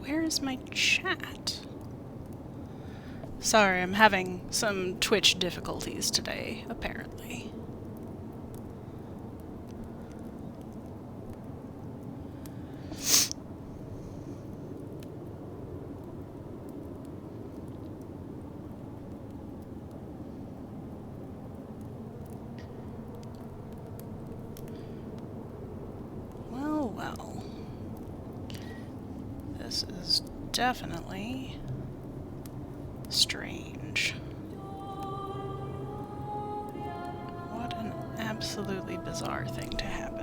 Where is my chat? Sorry, I'm having some Twitch difficulties today, apparently. Well. This is definitely strange. What an absolutely bizarre thing to happen.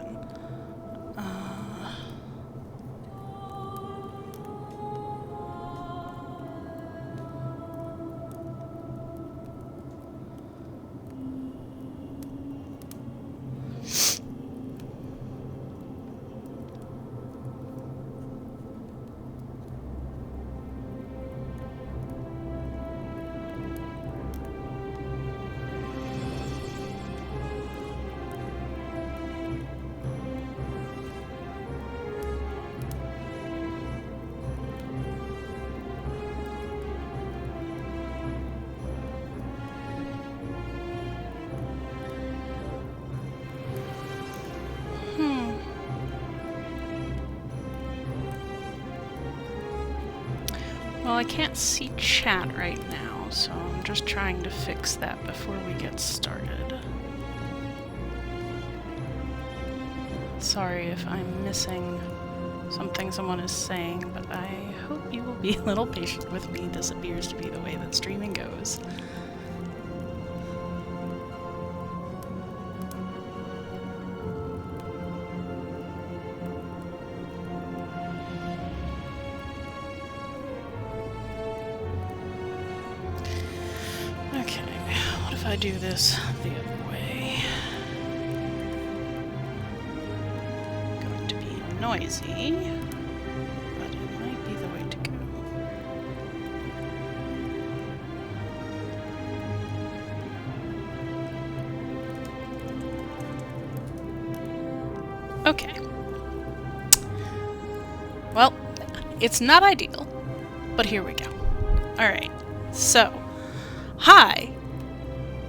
Well, I can't see chat right now, so I'm just trying to fix that before we get started. Sorry if I'm missing something someone is saying, but I hope you will be a little patient with me. This appears to be the way that streaming goes. I do this the other way. Going to be noisy, but it might be the way to go. Okay. Well, it's not ideal, but here we go. Alright, so, hi!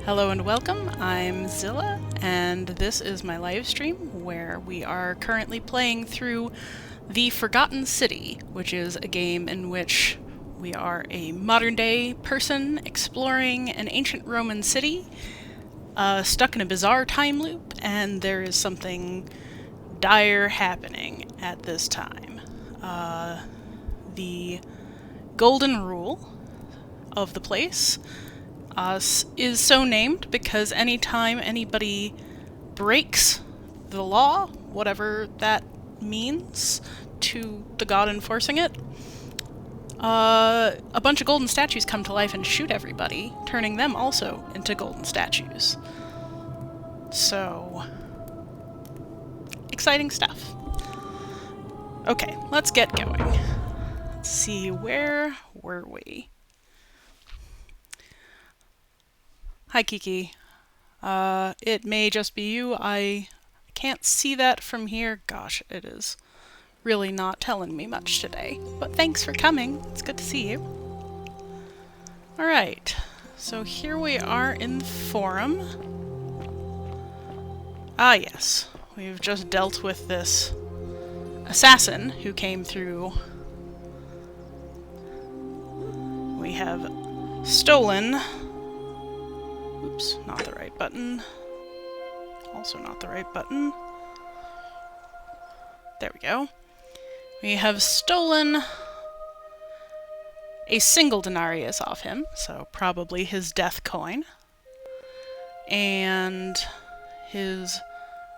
Hello and welcome, I'm Zilla, and this is my live stream where we are currently playing through The Forgotten City, which is a game in which we are a modern-day person exploring an ancient Roman city, stuck in a bizarre time loop, and there is something dire happening at this time. The golden rule of the place is so named because anytime anybody breaks the law, whatever that means to the god enforcing it, a bunch of golden statues come to life and shoot everybody, turning them also into golden statues. So, exciting stuff. Okay, let's get going. Let's see, where were we? Hi, Kiki. It may just be you. I can't see that from here. Gosh, it is really not telling me much today. But thanks for coming. It's good to see you. Alright, so here we are in the forum. Ah, yes. We've just dealt with this assassin who came through. We have stolen... Oops, not the right button. Also not the right button. There we go. We have stolen a single denarius off him, so probably his death coin. And his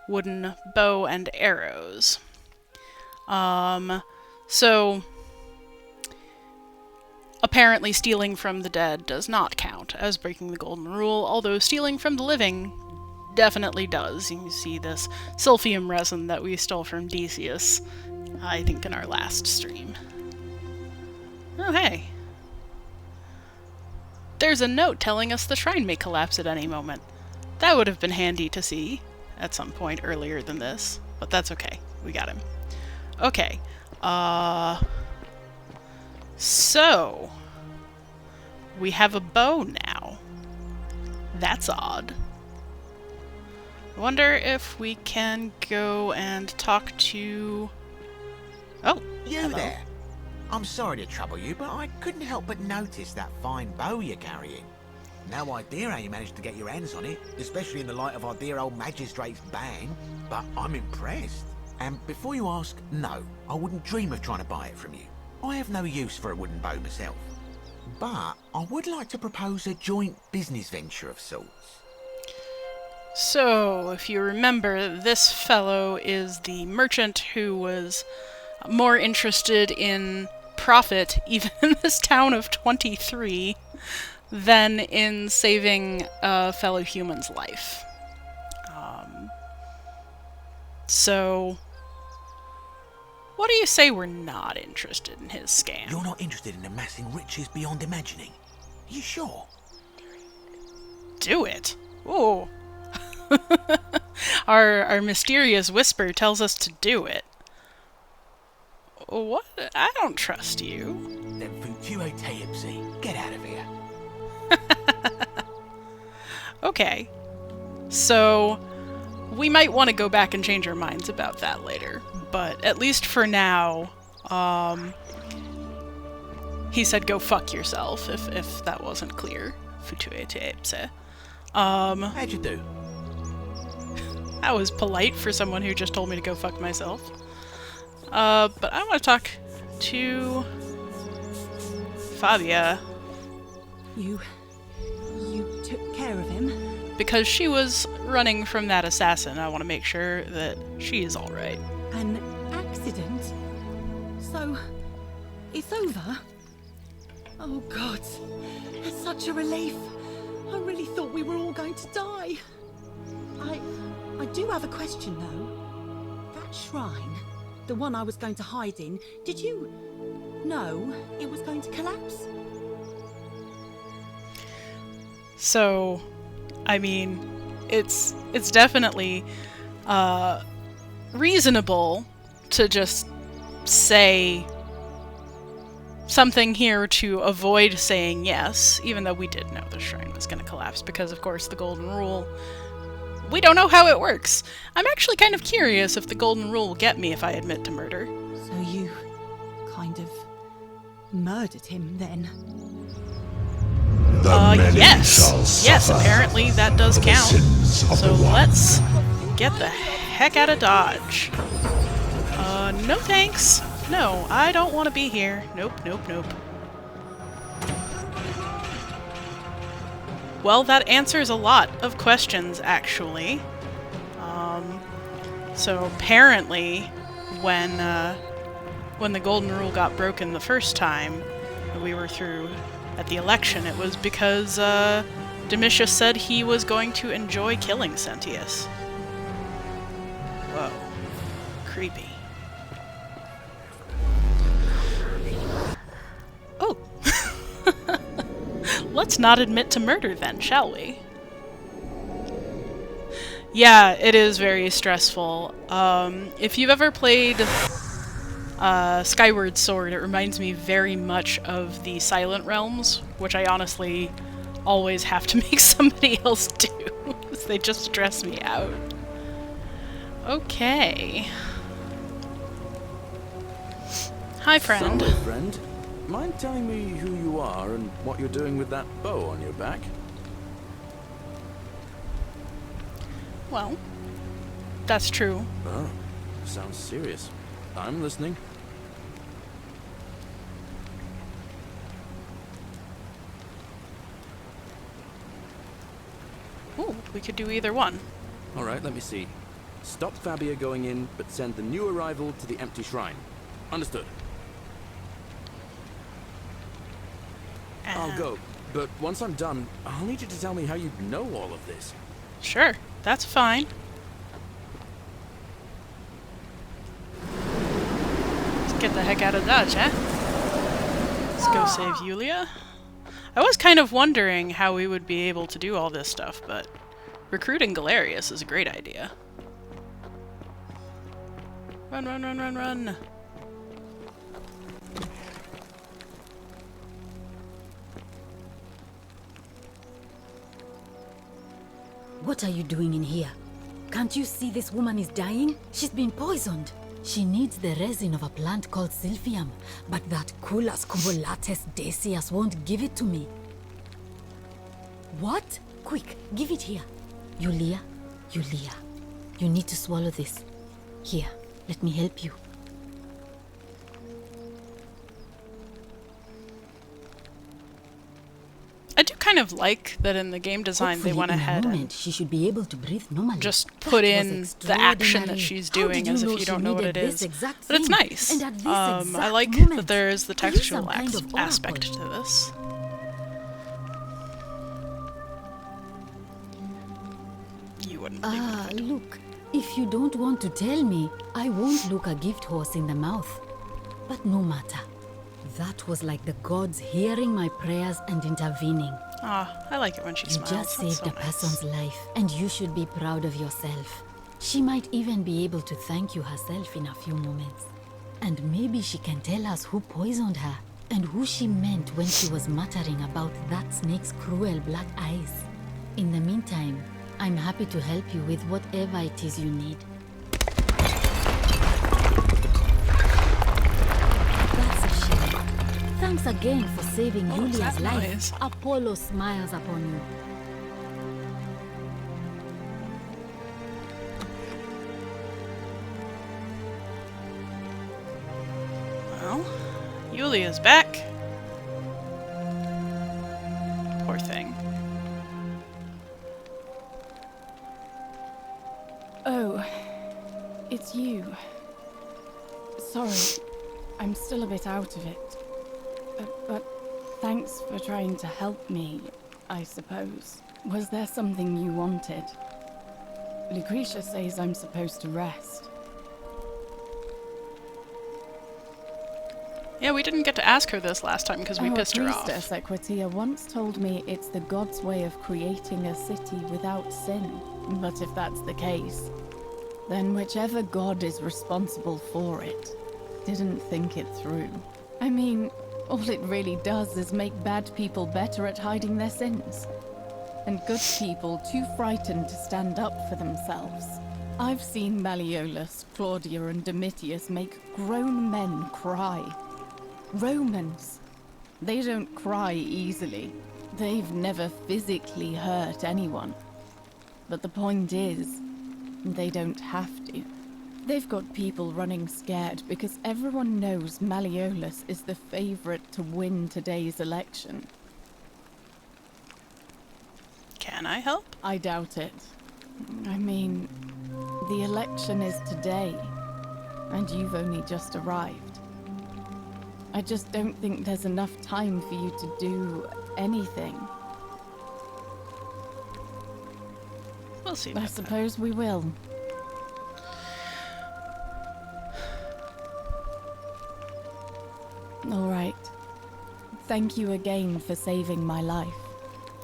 wooden bow and arrows. So... apparently stealing from the dead does not count as breaking the golden rule, although stealing from the living definitely does. You can see this silphium resin that we stole from Decius, I think in our last stream. Oh hey! There's a note telling us the shrine may collapse at any moment. That would have been handy to see at some point earlier than this, but that's okay. We got him. Okay, So, we have a bow now. That's odd. I wonder if we can go and talk to... Oh, You hello. there! I'm sorry to trouble you, but I couldn't help but notice that fine bow you're carrying. No idea how you managed to get your hands on it, especially in the light of our dear old magistrate's ban, but I'm impressed. And before you ask, no, I wouldn't dream of trying to buy it from you. I have no use for a wooden bow myself. But I would like to propose a joint business venture of sorts. So, if you remember, this fellow is the merchant who was more interested in profit, even in this town of 23, than in saving a fellow human's life. So, what do you say we're not interested in his scam? You're not interested in amassing riches beyond imagining? Are you sure? Do it. Ooh. Our mysterious whisper tells us to do it. What? I don't trust you. Then Futuo Teipsi, get out of here. Okay. So, we might want to go back and change our minds about that later. But at least for now, he said go fuck yourself, if that wasn't clear. Futuo Teipsi. How'd you do? That was polite for someone who just told me to go fuck myself. But I want to talk to Fabia. You took care of him? Because she was running from that assassin, I want to make sure that she is alright. An accident? So, it's over? Oh God, it's such a relief. I really thought we were all going to die. I do have a question though. That shrine, the one I was going to hide in, did you know it was going to collapse? So, I mean, it's definitely reasonable to just say something here to avoid saying yes, even though we did know the shrine was going to collapse, because of course the Golden Rule, we don't know how it works. I'm actually kind of curious if the Golden Rule will get me if I admit to murder. So you kind of murdered him then? Yes, apparently that does count. So let's get the heck out of Dodge. No thanks. No, I don't want to be here. Nope. Well, that answers a lot of questions, actually. So apparently, when the Golden Rule got broken the first time, we were through at the election, it was because Domitius said he was going to enjoy killing Sentius. Whoa. Creepy. Oh. Let's not admit to murder then, shall we? Yeah, it is very stressful. If you've ever played Skyward Sword, it reminds me very much of the Silent Realms, which I honestly always have to make somebody else do, because they just stress me out. Okay. Hi, friend. Sorry, friend. Mind telling me who you are and what you're doing with that bow on your back? Well, that's true. Oh, sounds serious. I'm listening. Ooh, we could do either one. Alright, let me see. Stop Fabia going in, but send the new arrival to the empty shrine. Understood. I'll go, but once I'm done, I'll need you to tell me how you know all of this. Sure, that's fine. Let's get the heck out of Dodge, eh? Let's go save Yulia. I was kind of wondering how we would be able to do all this stuff, but recruiting Galerius is a great idea. Run. What are you doing in here? Can't you see this woman is dying? She's been poisoned. She needs the resin of a plant called Silphium, but that Culus cumulatus decius won't give it to me. What? Quick, give it here. Yulia, you need to swallow this. Here, let me help you. I do kind of like that in the game design they Hopefully went in a ahead moment, and she should be able to breathe normally. just That put was in the action that extraordinary. she's How did doing you as know if you she don't know what it needed this is. exact But it's thing? nice. And at this I exact like moment, that there's the are you textual some kind of aspect oracle? to this. You wouldn't believe Ah, it. look. If you don't want to tell me, I won't look a gift horse in the mouth. But no matter. That was like the gods hearing my prayers and intervening. Ah, I like it when she You smiles. just That's saved so a nice. person's life, and you should be proud of yourself. She might even be able to thank you herself in a few moments. And maybe she can tell us who poisoned her, and who she meant when she was muttering about that snake's cruel black eyes. In the meantime, I'm happy to help you with whatever it is you need. That's a shame. Thanks again for saving What was Julia's that life. noise? Apollo smiles upon you. Well, Yulia's back. Poor thing. Oh, it's you. Sorry, I'm still a bit out of it. But thanks for trying to help me, I suppose. Was there something you wanted? Lucretia says I'm supposed to rest. Yeah, we didn't get to ask her this last time because we pissed her A off. priestess at Quatia once told me it's the god's way of creating a city without sin. But if that's the case, then whichever god is responsible for it didn't think it through. I mean, all it really does is make bad people better at hiding their sins, and good people too frightened to stand up for themselves. I've seen Malleolus, Claudia, and Domitius make grown men cry. Romans. They don't cry easily. They've never physically hurt anyone. But the point is, they don't have to. They've got people running scared because everyone knows Malleolus is the favorite to win today's election. Can I help? I doubt it. I mean, the election is today, and you've only just arrived. I just don't think there's enough time for you to do anything. We'll see I about that. suppose we will. All right. Thank you again for saving my life.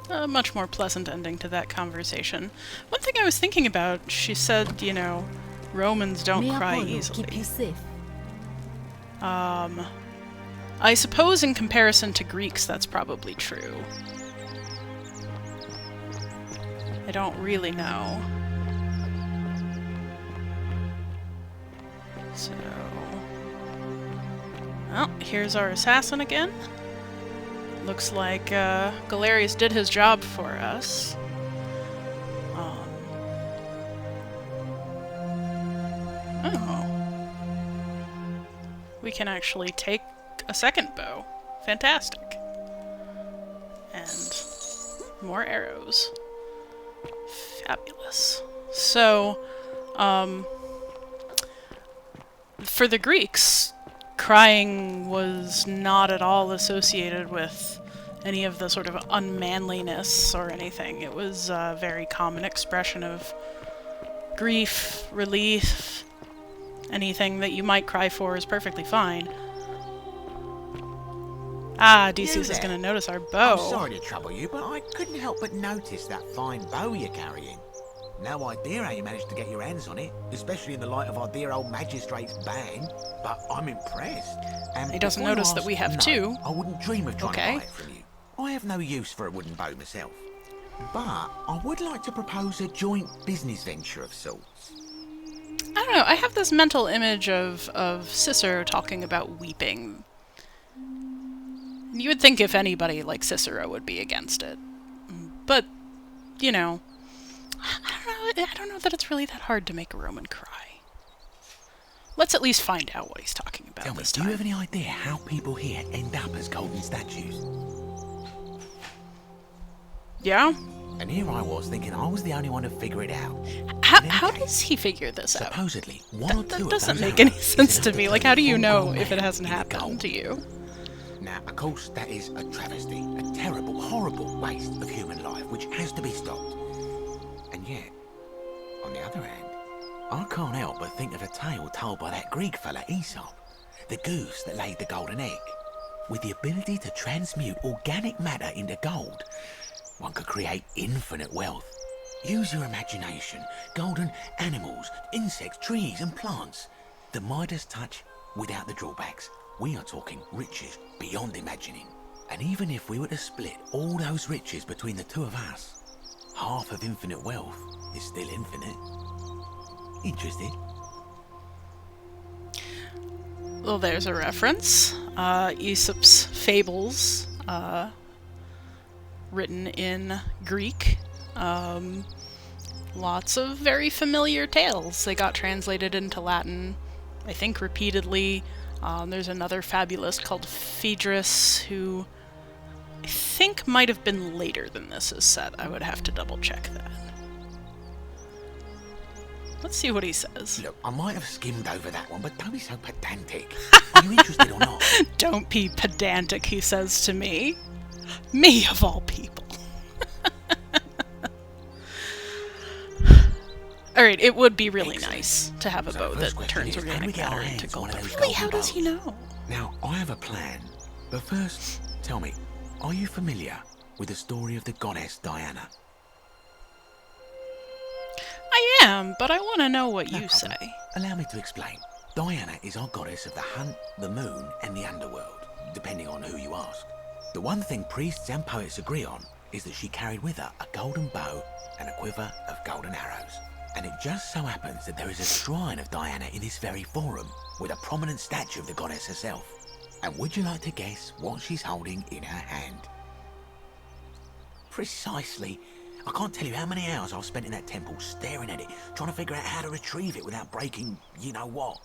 A much more pleasant ending to that conversation. One thing I was thinking about, she said, you know, Romans don't May cry Apollo easily. keep you safe. I suppose in comparison to Greeks, that's probably true. I don't really know. So... Well, here's our assassin again. Looks like Galerius did his job for us. Oh. We can actually take a second bow. Fantastic. And more arrows. Fabulous. So, for the Greeks, crying was not at all associated with any of the sort of unmanliness or anything. It was a very common expression of grief, relief. Anything that you might cry for is perfectly fine. Ah, Decius is there. going to notice our bow. I'm sorry to trouble you, but I couldn't help but notice that fine bow you're carrying. No idea how you managed to get your hands on it, especially in the light of our dear old magistrate's ban, but I'm impressed. And He doesn't before you notice that ask, we have no, two. I wouldn't dream of trying Okay. to buy it from you. I have no use for a wooden bow myself. But I would like to propose a joint business venture of sorts. I don't know, I have this mental image of Cicero talking about weeping. You would think if anybody like Cicero would be against it. But, you know, I don't know that it's really that hard to make a Roman cry. Let's at least find out what he's talking about Tell me, this do time. you have any idea how people here end up as golden statues? Yeah? And here I was thinking I was the only one to figure it out. How does he figure this out? Supposedly, one or two That of doesn't those make any arrows sense is to enough me. turn Like, how do a you know full-grown if it man hasn't into happened gold. to you? Now, of course, that is a travesty, a terrible, horrible waste of human life, which has to be stopped. And yet, on the other hand, I can't help but think of a tale told by that Greek fella Aesop, the goose that laid the golden egg. With the ability to transmute organic matter into gold, one could create infinite wealth. Use your imagination. Golden animals, insects, trees and plants. The Midas touch without the drawbacks. We are talking riches beyond imagining. And even if we were to split all those riches between the two of us, half of infinite wealth is still infinite. Interested? Well, there's a reference. Aesop's Fables, written in Greek. Lots of very familiar tales. They got translated into Latin, I think, repeatedly. There's another fabulist called Phaedrus, who I think might have been later than this is set. I would have to double check that. Let's see what he says. Look, I might have skimmed over that one, but don't be so pedantic. Are you interested or not? Don't be pedantic, he says to me. Me, of all people. Alright, it would be really Excellent. nice to have a So bow the that first question turns is, can we organic get our matter hands into on gold. one of But those really, golden how does he bows? know? Now, I have a plan. But first, tell me, are you familiar with the story of the goddess Diana? I am, but I want to know what No you problem. say. Allow me to explain. Diana is our goddess of the hunt, the moon, and the underworld, depending on who you ask. The one thing priests and poets agree on is that she carried with her a golden bow and a quiver of golden arrows. And it just so happens that there is a shrine of Diana in this very forum, with a prominent statue of the goddess herself. And would you like to guess what she's holding in her hand? Precisely. I can't tell you how many hours I've spent in that temple staring at it, trying to figure out how to retrieve it without breaking you-know-what.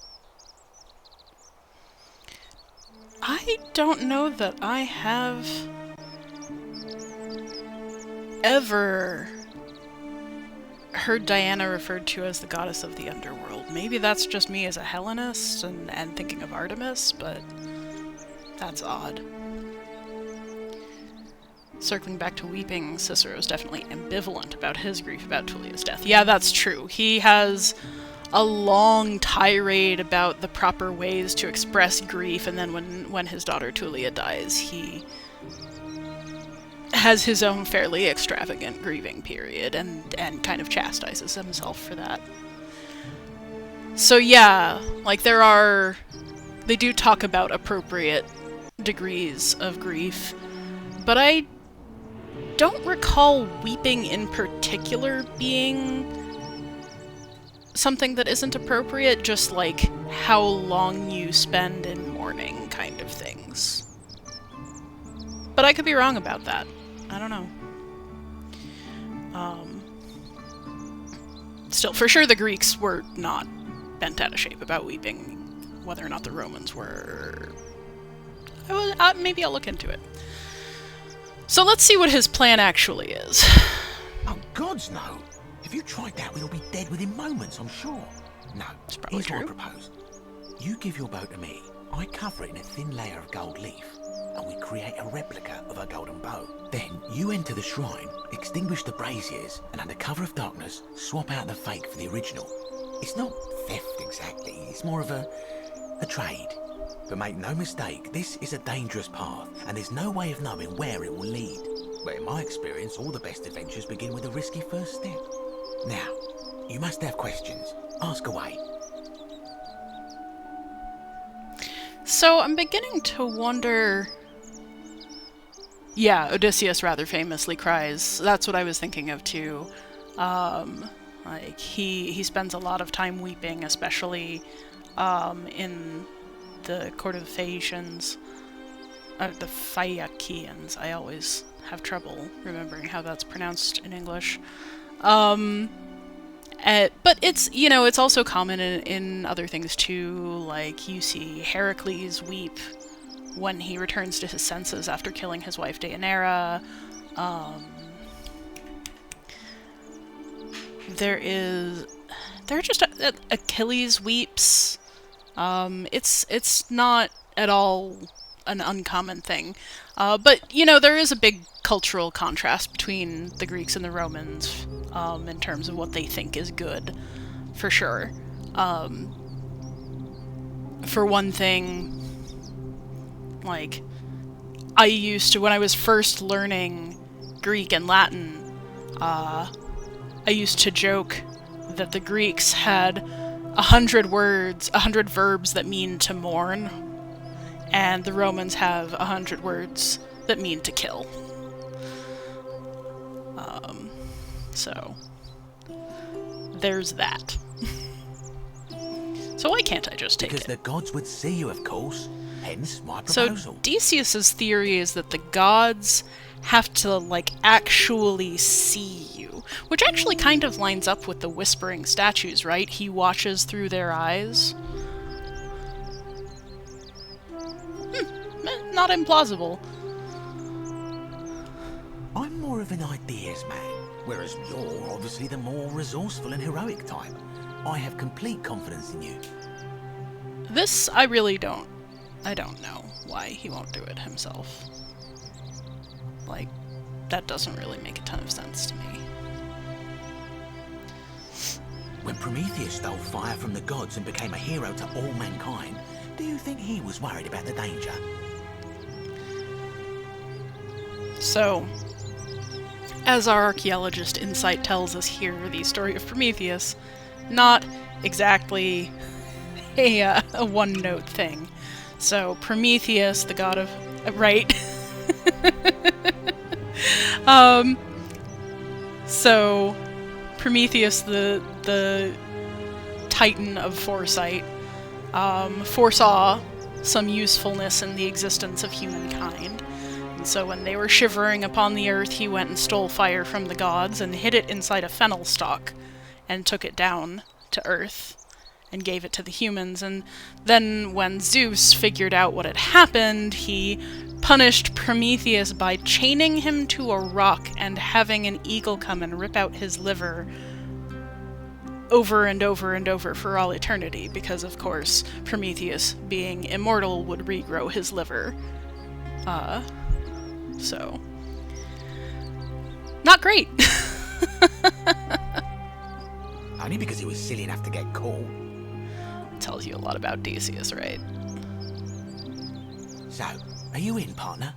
I don't know that I have ever heard Diana referred to as the goddess of the underworld. Maybe that's just me as a Hellenist and thinking of Artemis, but that's odd. Circling back to weeping, Cicero is definitely ambivalent about his grief about Tullia's death. Yeah, that's true. He has a long tirade about the proper ways to express grief, and then when his daughter Tullia dies, he has his own fairly extravagant grieving period and kind of chastises himself for that. So yeah, like they do talk about appropriate degrees of grief, but I don't recall weeping in particular being something that isn't appropriate, just like how long you spend in mourning kind of things. But I could be wrong about that. I don't know. Still, for sure the Greeks were not bent out of shape about weeping. Whether or not the Romans were... maybe I'll look into it. So let's see what his plan actually is. Oh, gods no! If you tried that, we'll be dead within moments, I'm sure. No, It's probably here's what I true. propose. You give your bow to me, I cover it in a thin layer of gold leaf, and we create a replica of a golden bow. Then you enter the shrine, extinguish the braziers, and under cover of darkness, swap out the fake for the original. It's not theft exactly, it's more of a trade. But make no mistake, this is a dangerous path, and there's no way of knowing where it will lead. But in my experience, all the best adventures begin with a risky first step. Now, you must have questions. Ask away. So I'm beginning to wonder Yeah, Odysseus rather famously cries. That's what I was thinking of too. Like he spends a lot of time weeping, especially in the court of the Phaeacians, the Phaeacians. I always have trouble remembering how that's pronounced in English. But it's, you know, it's also common in other things too. Like you see Heracles weep when he returns to his senses after killing his wife Deianira. There are just Achilles weeps. It's not at all an uncommon thing. But, you know, there is a big cultural contrast between the Greeks and the Romans in terms of what they think is good, for sure. For one thing, like, I used to, when I was first learning Greek and Latin, I used to joke that the Greeks had 100 words, 100 verbs that mean to mourn, and the Romans have 100 words that mean to kill. So, there's that. So why can't I just take Because it? the gods would see you, of course. Hence my So proposal. Decius's theory is that the gods have to, like, actually see you, which actually kind of lines up with the whispering statues, right? He watches through their eyes. Not implausible. I'm more of an ideas man, whereas you're obviously the more resourceful and heroic type. I have complete confidence in you. This, I really don't. I don't know why he won't do it himself. Like, that doesn't really make a ton of sense to me. When Prometheus stole fire from the gods and became a hero to all mankind, do you think he was worried about the danger? So, as our archaeologist insight tells us here, the story of Prometheus, not exactly a one-note thing. So, Prometheus, the god of... right? So, Prometheus, the titan of foresight, foresaw some usefulness in the existence of humankind. And so when they were shivering upon the earth, he went and stole fire from the gods and hid it inside a fennel stalk and took it down to earth and gave it to the humans. And then when Zeus figured out what had happened, he punished Prometheus by chaining him to a rock and having an eagle come and rip out his liver over and over and over for all eternity, because of course Prometheus, being immortal, would regrow his liver. So not great. Only because he was silly enough to get caught. Tells you a lot about Decius, right? So, are you in, partner?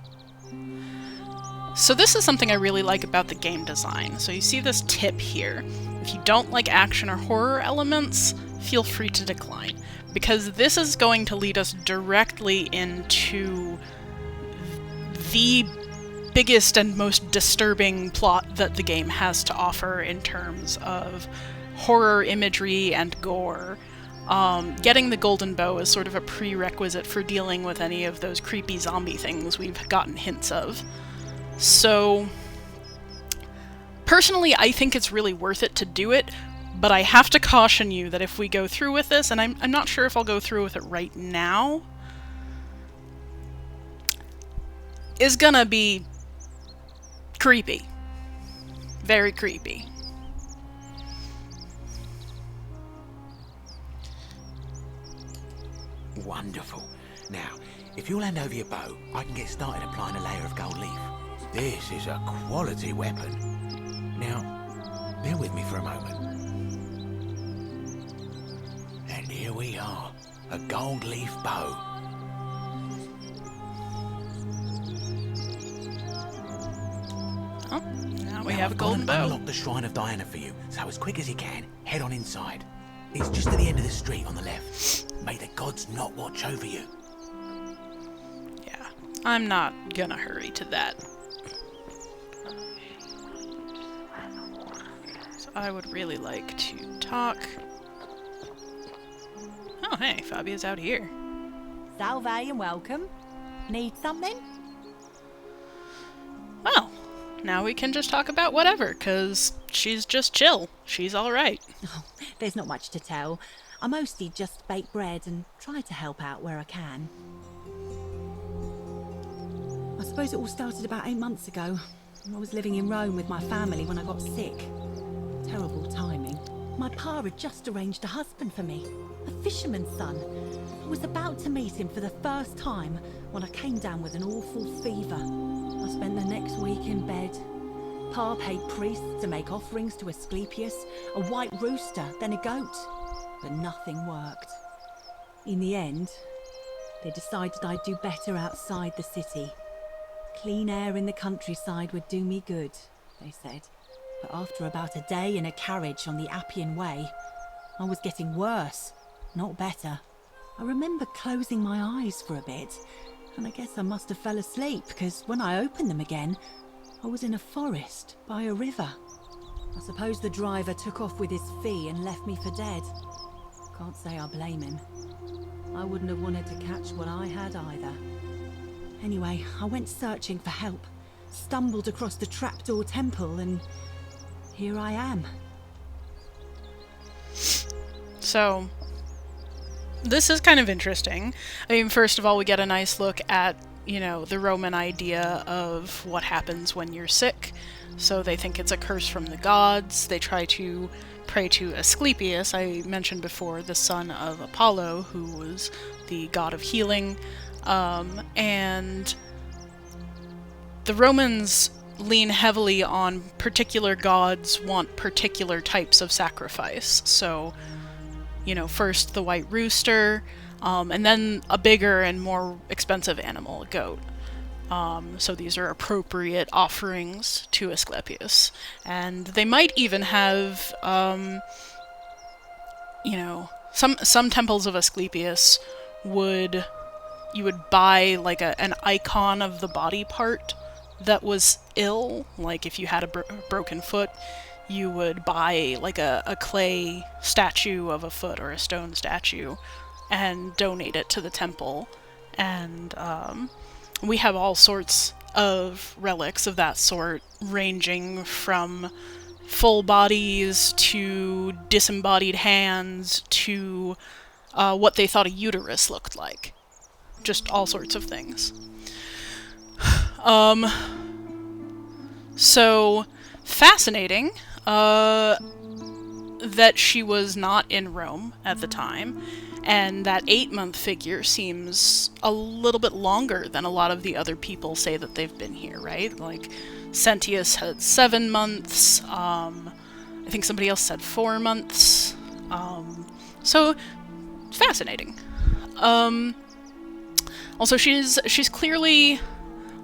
So this is something I really like about the game design. So you see this tip here. If you don't like action or horror elements, feel free to decline, because this is going to lead us directly into the biggest and most disturbing plot that the game has to offer in terms of horror imagery and gore. Getting the golden bow is sort of a prerequisite for dealing with any of those creepy zombie things we've gotten hints of. So, personally, I think it's really worth it to do it, but I have to caution you that if we go through with this, and I'm not sure if I'll go through with it right now, is gonna be creepy. Very creepy. Wonderful. Now, if you'll hand over your bow, I can get started applying a layer of gold leaf. This is a quality weapon. Now, bear with me for a moment. And here we are, a gold leaf bow. Oh, now we Now, have a I've golden gone and bow. unlocked the Shrine of Diana for you, so as quick as you can, head on inside. It's just at the end of the street on the left. May the gods not watch over you. Yeah, I'm not gonna hurry to that I would really like to talk. Oh, hey, Fabia's out here. Salve and welcome. Need something? Well, now we can just talk about whatever, 'cause she's just chill. She's alright. Oh, there's not much to tell. I mostly just bake bread and try to help out where I can. I suppose it all started about 8 months ago. I was living in Rome with my family when I got sick. Terrible timing. My pa had just arranged a husband for me, a fisherman's son. I was about to meet him for the first time when I came down with an awful fever. I spent the next week in bed. Pa paid priests to make offerings to Asclepius, a white rooster, then a goat. But nothing worked. In the end, they decided I'd do better outside the city. Clean air in the countryside would do me good, they said. But after about a day in a carriage on the Appian Way, I was getting worse, not better. I remember closing my eyes for a bit, and I guess I must have fell asleep, because when I opened them again, I was in a forest by a river. I suppose the driver took off with his fee and left me for dead. Can't say I blame him. I wouldn't have wanted to catch what I had either. Anyway, I went searching for help, stumbled across the trapdoor temple, and here I am. So, this is kind of interesting. I mean, first of all, we get a nice look at, you know, the Roman idea of what happens when you're sick. So they think it's a curse from the gods. They try to pray to Asclepius, I mentioned before, the son of Apollo, who was the god of healing. And the Romans lean heavily on particular gods want particular types of sacrifice. So, you know, first the white rooster, and then a bigger and more expensive animal, a goat. So these are appropriate offerings to Asclepius. And they might even have, you know, some temples of Asclepius you would buy like an icon of the body part that was ill. Like if you had a broken foot, you would buy like a clay statue of a foot or a stone statue and donate it to the temple. And we have all sorts of relics of that sort, ranging from full bodies to disembodied hands to what they thought a uterus looked like. Just all sorts of things. So, fascinating that she was not in Rome at the time, and that 8-month figure seems a little bit longer than a lot of the other people say that they've been here, right? Like, Sentius had 7 months, I think somebody else said 4 months, so, fascinating. Also, she's clearly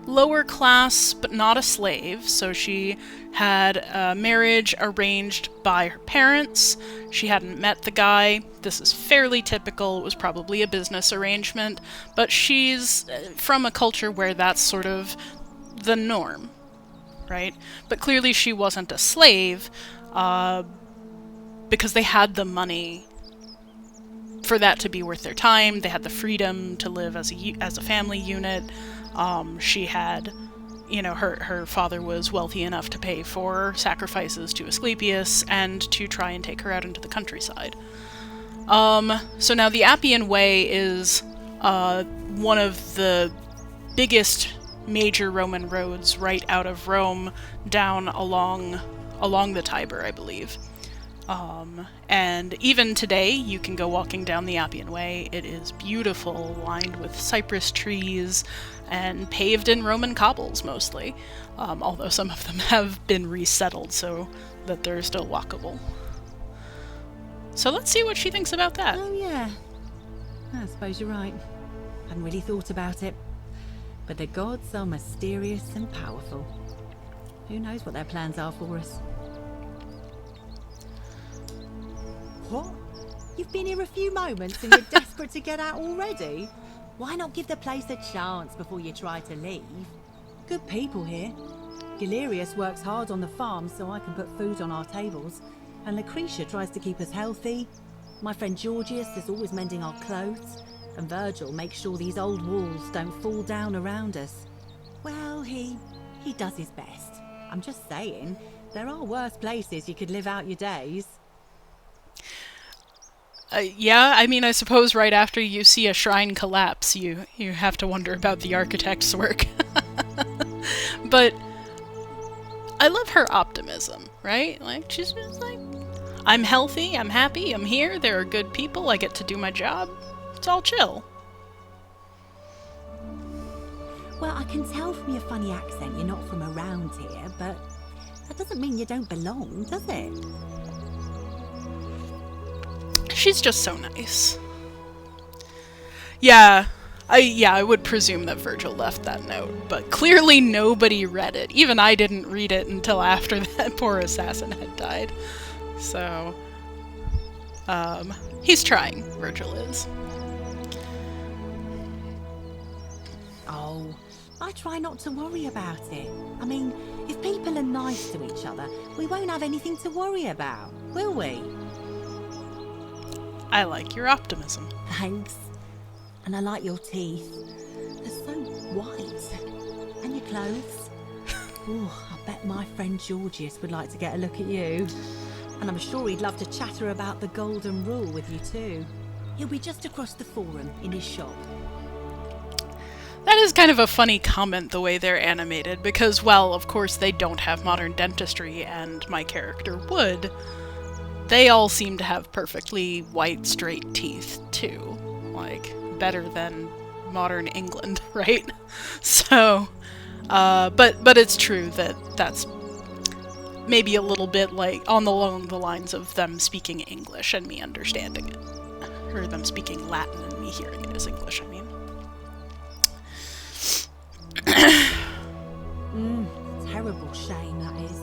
lower class, but not a slave, so she had a marriage arranged by her parents. She hadn't met the guy. This is fairly typical. It was probably a business arrangement, but she's from a culture where that's sort of the norm, right? But clearly she wasn't a slave, because they had the money for that to be worth their time. They had the freedom to live as a family unit. She had, you know, her father was wealthy enough to pay for sacrifices to Asclepius and to try and take her out into the countryside. So now the Appian Way is one of the biggest major Roman roads right out of Rome down along the Tiber, I believe. And even today, you can go walking down the Appian Way. It is beautiful, lined with cypress trees, and paved in Roman cobbles, mostly. Although some of them have been resettled so that they're still walkable. So let's see what she thinks about that. Oh, yeah. I suppose you're right. Hadn't really thought about it. But the gods are mysterious and powerful. Who knows what their plans are for us? What? You've been here a few moments and you're desperate to get out already? Why not give the place a chance before you try to leave? Good people here. Galerius works hard on the farm so I can put food on our tables. And Lucretia tries to keep us healthy. My friend Georgius is always mending our clothes. And Virgil makes sure these old walls don't fall down around us. Well, he does his best. I'm just saying, there are worse places you could live out your days. Yeah, I mean, I suppose right after you see a shrine collapse, you have to wonder about the architect's work. But I love her optimism, right? Like, she's just like, I'm healthy, I'm happy, I'm here, there are good people, I get to do my job. It's all chill. Well, I can tell from your funny accent you're not from around here, but that doesn't mean you don't belong, does it? She's just so nice. Yeah, I would presume that Virgil left that note, but clearly nobody read it. Even I didn't read it until after that poor assassin had died. So, he's trying, Virgil is. Oh, I try not to worry about it. I mean, if people are nice to each other, we won't have anything to worry about, will we? I like your optimism. Thanks. And I like your teeth. They're so white. And your clothes. Oh, I bet my friend Georgius would like to get a look at you. And I'm sure he'd love to chatter about the golden rule with you too. He'll be just across the forum in his shop. That is kind of a funny comment, the way they're animated, because, well, of course they don't have modern dentistry, and my character would. They all seem to have perfectly white, straight teeth, too. Like, better than modern England, right? So, but it's true that that's maybe a little bit like along the lines of them speaking English and me understanding it. Or them speaking Latin and me hearing it as English, I mean. Terrible shame, that is.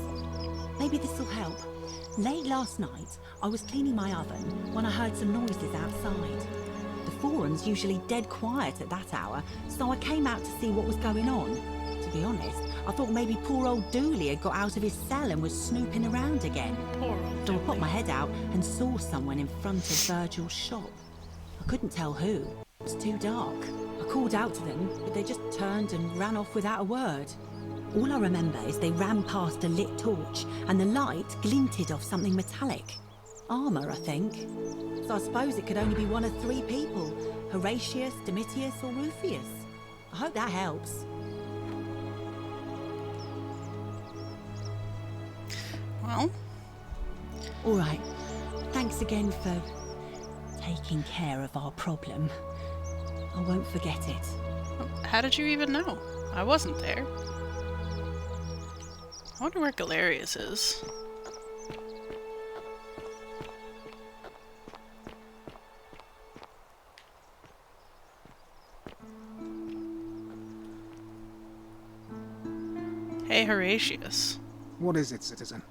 Maybe this'll help. Late last night, I was cleaning my oven when I heard some noises outside. The forum's usually dead quiet at that hour, so I came out to see what was going on. To be honest, I thought maybe poor old Dooley had got out of his cell and was snooping around again. Poor old So I Dooley. popped my head out and saw someone in front of Virgil's shop. I couldn't tell who. It was too dark. I called out to them, but they just turned and ran off without a word. All I remember is they ran past a lit torch, and the light glinted off something metallic. Armour, I think. So I suppose it could only be one of three people. Horatius, Domitius, or Rufius. I hope that helps. Well, All right. Thanks again for taking care of our problem. I won't forget it. how did you even know? I wasn't there. I wonder where Galerius is. Hey, Horatius. What is it, citizen?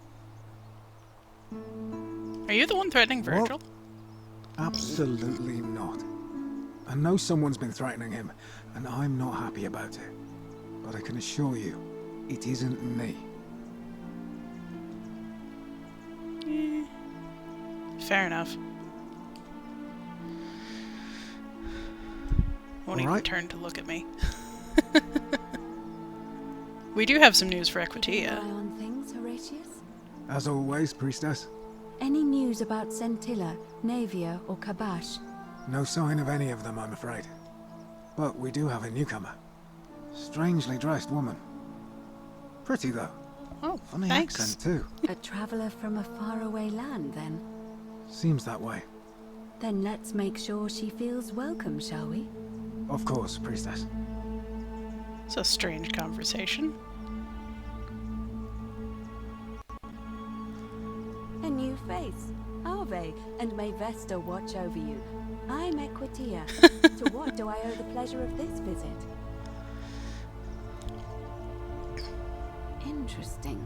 Are you the one threatening What? Virgil? Absolutely not. I know someone's been threatening him, and I'm not happy about it. But I can assure you, it isn't me. Fair enough. Won't even Alright. turn to look at me. We do have some news for Keep your Equitia. eye on things, Horatius? As always, priestess, Any news about Centilla, Navia, or Kabash? no sign of any of them, I'm afraid. But we do have a newcomer. Strangely dressed woman. Pretty, though. Oh, Funny thanks. accent, too. A traveler from a faraway land, then? Seems that way. Then let's make sure she feels welcome, shall we? Of course, priestess. It's a strange conversation. A new face. Ave, and may Vesta watch over you. I'm Equitia. To what do I owe the pleasure of this visit? Interesting.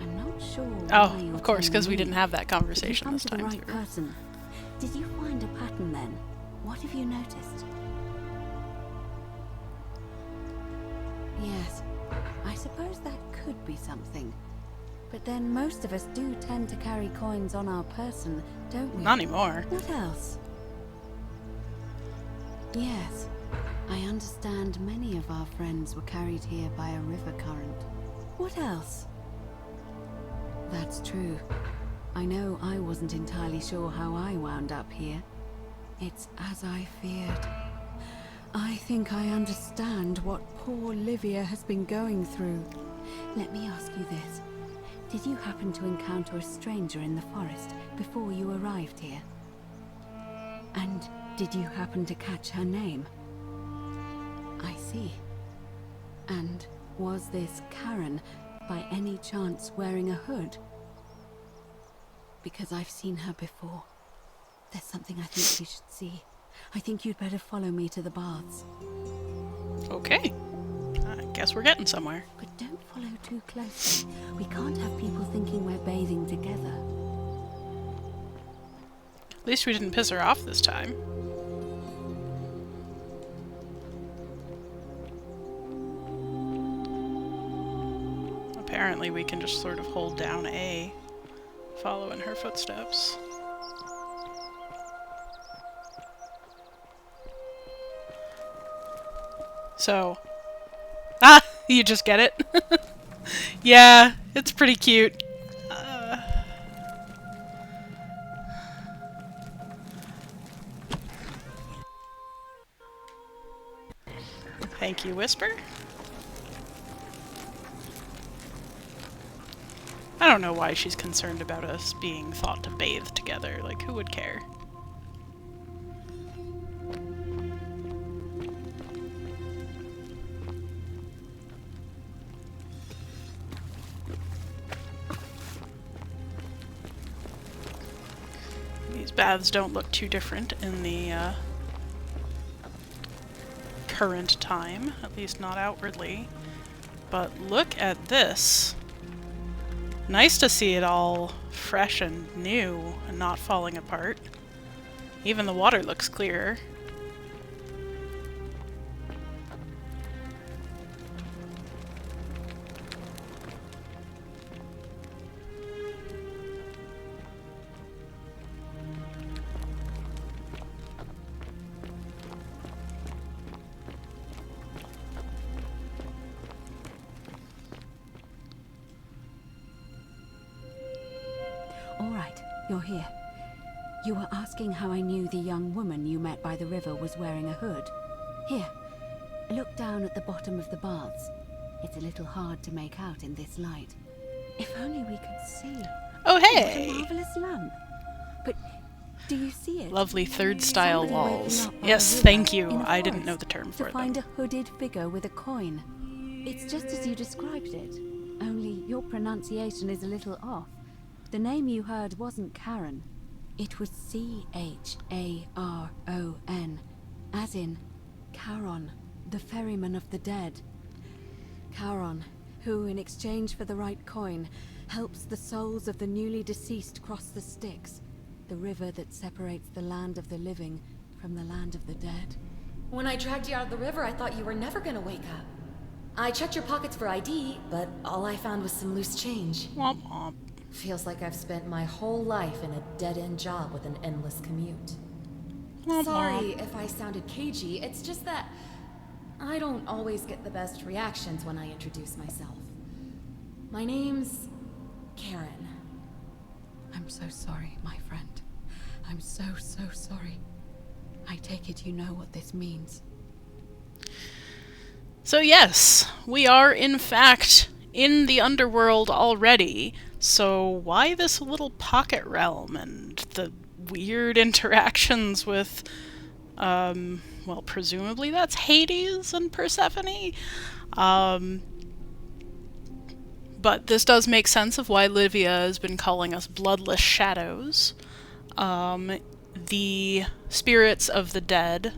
I'm not sure. Oh, why you're of course, because telling we me. didn't have that If you conversation come this to the time right through. person. Did you find a pattern then? What have you noticed? Yes, I suppose that could be something. But then most of us do tend to carry coins on our person, don't we? Not anymore. What else? Yes, I understand many of our friends were carried here by a river current. What else? That's true. I know I wasn't entirely sure how I wound up here. It's as I feared. I think I understand what poor Livia has been going through. Let me ask you this. Did you happen to encounter a stranger in the forest before you arrived here? And did you happen to catch her name? I see. And was this Karen, by any chance, wearing a hood? Because I've seen her before. There's something I think you should see. I think you'd better follow me to the baths. Okay. I guess we're getting somewhere. But don't follow too closely. We can't have people thinking we're bathing together. At least we didn't piss her off this time. Apparently we can just sort of hold down A, follow in her footsteps. So, you just get it? Yeah, it's pretty cute. Thank you, Whisper. I don't know why she's concerned about us being thought to bathe together. Like, who would care? These baths don't look too different in the current time, at least not outwardly. But look at this. Nice to see it all fresh and new and not falling apart. Even the water looks clearer. You're here. You were asking how I knew the young woman you met by the river was wearing a hood. Here, look down at the bottom of the baths. It's a little hard to make out in this light. If only we could see. Oh, hey! What a marvelous lamp. But do you see it? Lovely third style Somebody walls. waking up by Yes, the river thank you. in a I didn't forest know the term for to find them. a hooded figure with a coin. It's just as you described it, only your pronunciation is a little off. The name you heard wasn't Karen. It was C-H-A-R-O-N, as in Charon, the ferryman of the dead. Charon, who, in exchange for the right coin, helps the souls of the newly deceased cross the Styx, the river that separates the land of the living from the land of the dead. When I dragged you out of the river, I thought you were never gonna wake up. I checked your pockets for ID, but all I found was some loose change. Womp womp. Feels like I've spent my whole life in a dead-end job with an endless commute. Womp Sorry womp. if I sounded cagey, it's just that I don't always get the best reactions when I introduce myself. My name's Karen. I'm so sorry, my friend. I'm so sorry. I take it you know what this means. So yes, we are in fact in the underworld already. So why this little pocket realm and the weird interactions with, well, presumably that's Hades and Persephone? But this does make sense of why Livia has been calling us bloodless shadows. The spirits of the dead,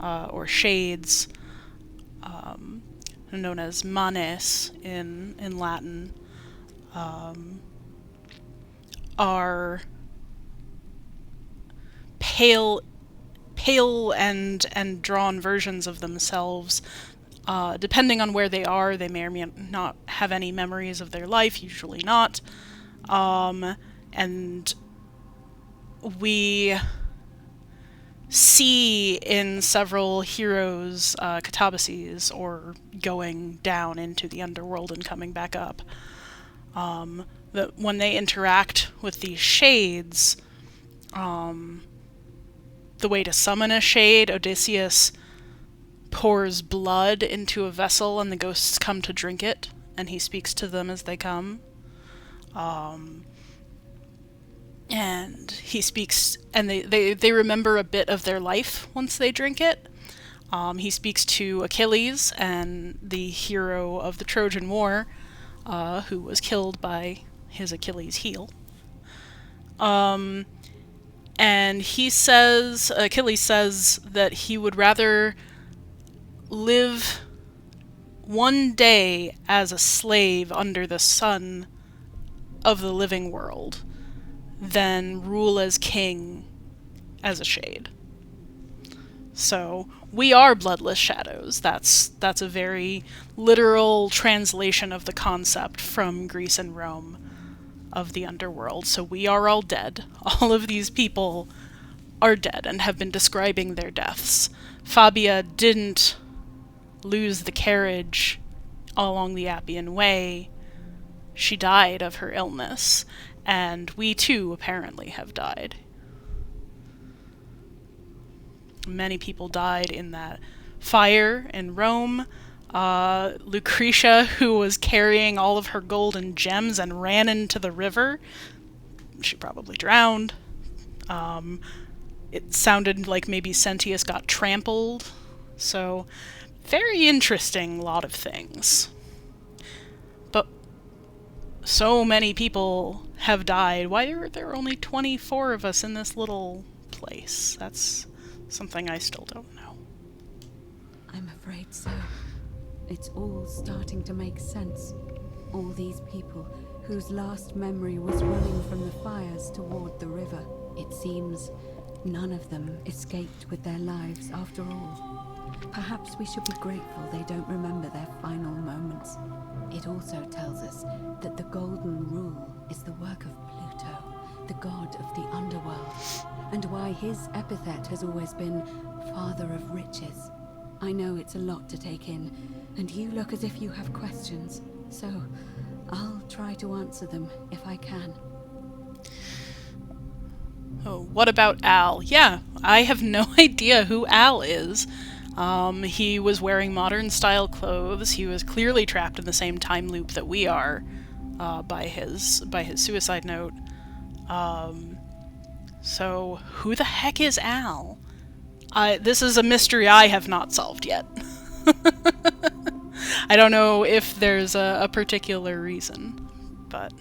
or shades, known as manes in Latin, are pale and drawn versions of themselves, Depending on where they are, they may or may not have any memories of their life, usually not. And we see in several heroes' catabases, or going down into the underworld and coming back up, that when they interact with these shades, the way to summon a shade, Odysseus pours blood into a vessel and the ghosts come to drink it, and he speaks to them as they come. And he speaks, and they remember a bit of their life once they drink it. He speaks to Achilles, and the hero of the Trojan War, who was killed by his Achilles heel. And Achilles says that he would rather live one day as a slave under the sun of the living world than rule as king as a shade. So we are bloodless shadows. That's a very literal translation of the concept from Greece and Rome of the underworld. So we are all dead. All of these people are dead and have been describing their deaths. Fabia didn't lose the carriage along the Appian Way. She died of her illness, and we too apparently have died. Many people died in that fire in Rome. Lucretia, who was carrying all of her gold and gems and ran into the river, she probably drowned. It sounded like maybe Sentius got trampled. So, very interesting lot of things. But so many people have died. Why are there only 24 of us in this little place? That's something I still don't know. I'm afraid so. It's all starting to make sense. All these people whose last memory was running from the fires toward the river. It seems none of them escaped with their lives after all. Perhaps we should be grateful they don't remember their final moments. It also tells us that the Golden Rule is the work of Pluto, the god of the underworld, and why his epithet has always been Father of Riches. I know it's a lot to take in, and you look as if you have questions, so I'll try to answer them if I can. Oh, what about Al? Yeah, I have no idea who Al is. He was wearing modern-style clothes. He was clearly trapped in the same time loop that we are, by his suicide note. So, who the heck is Al? This is a mystery I have not solved yet. I don't know if there's a particular reason, but...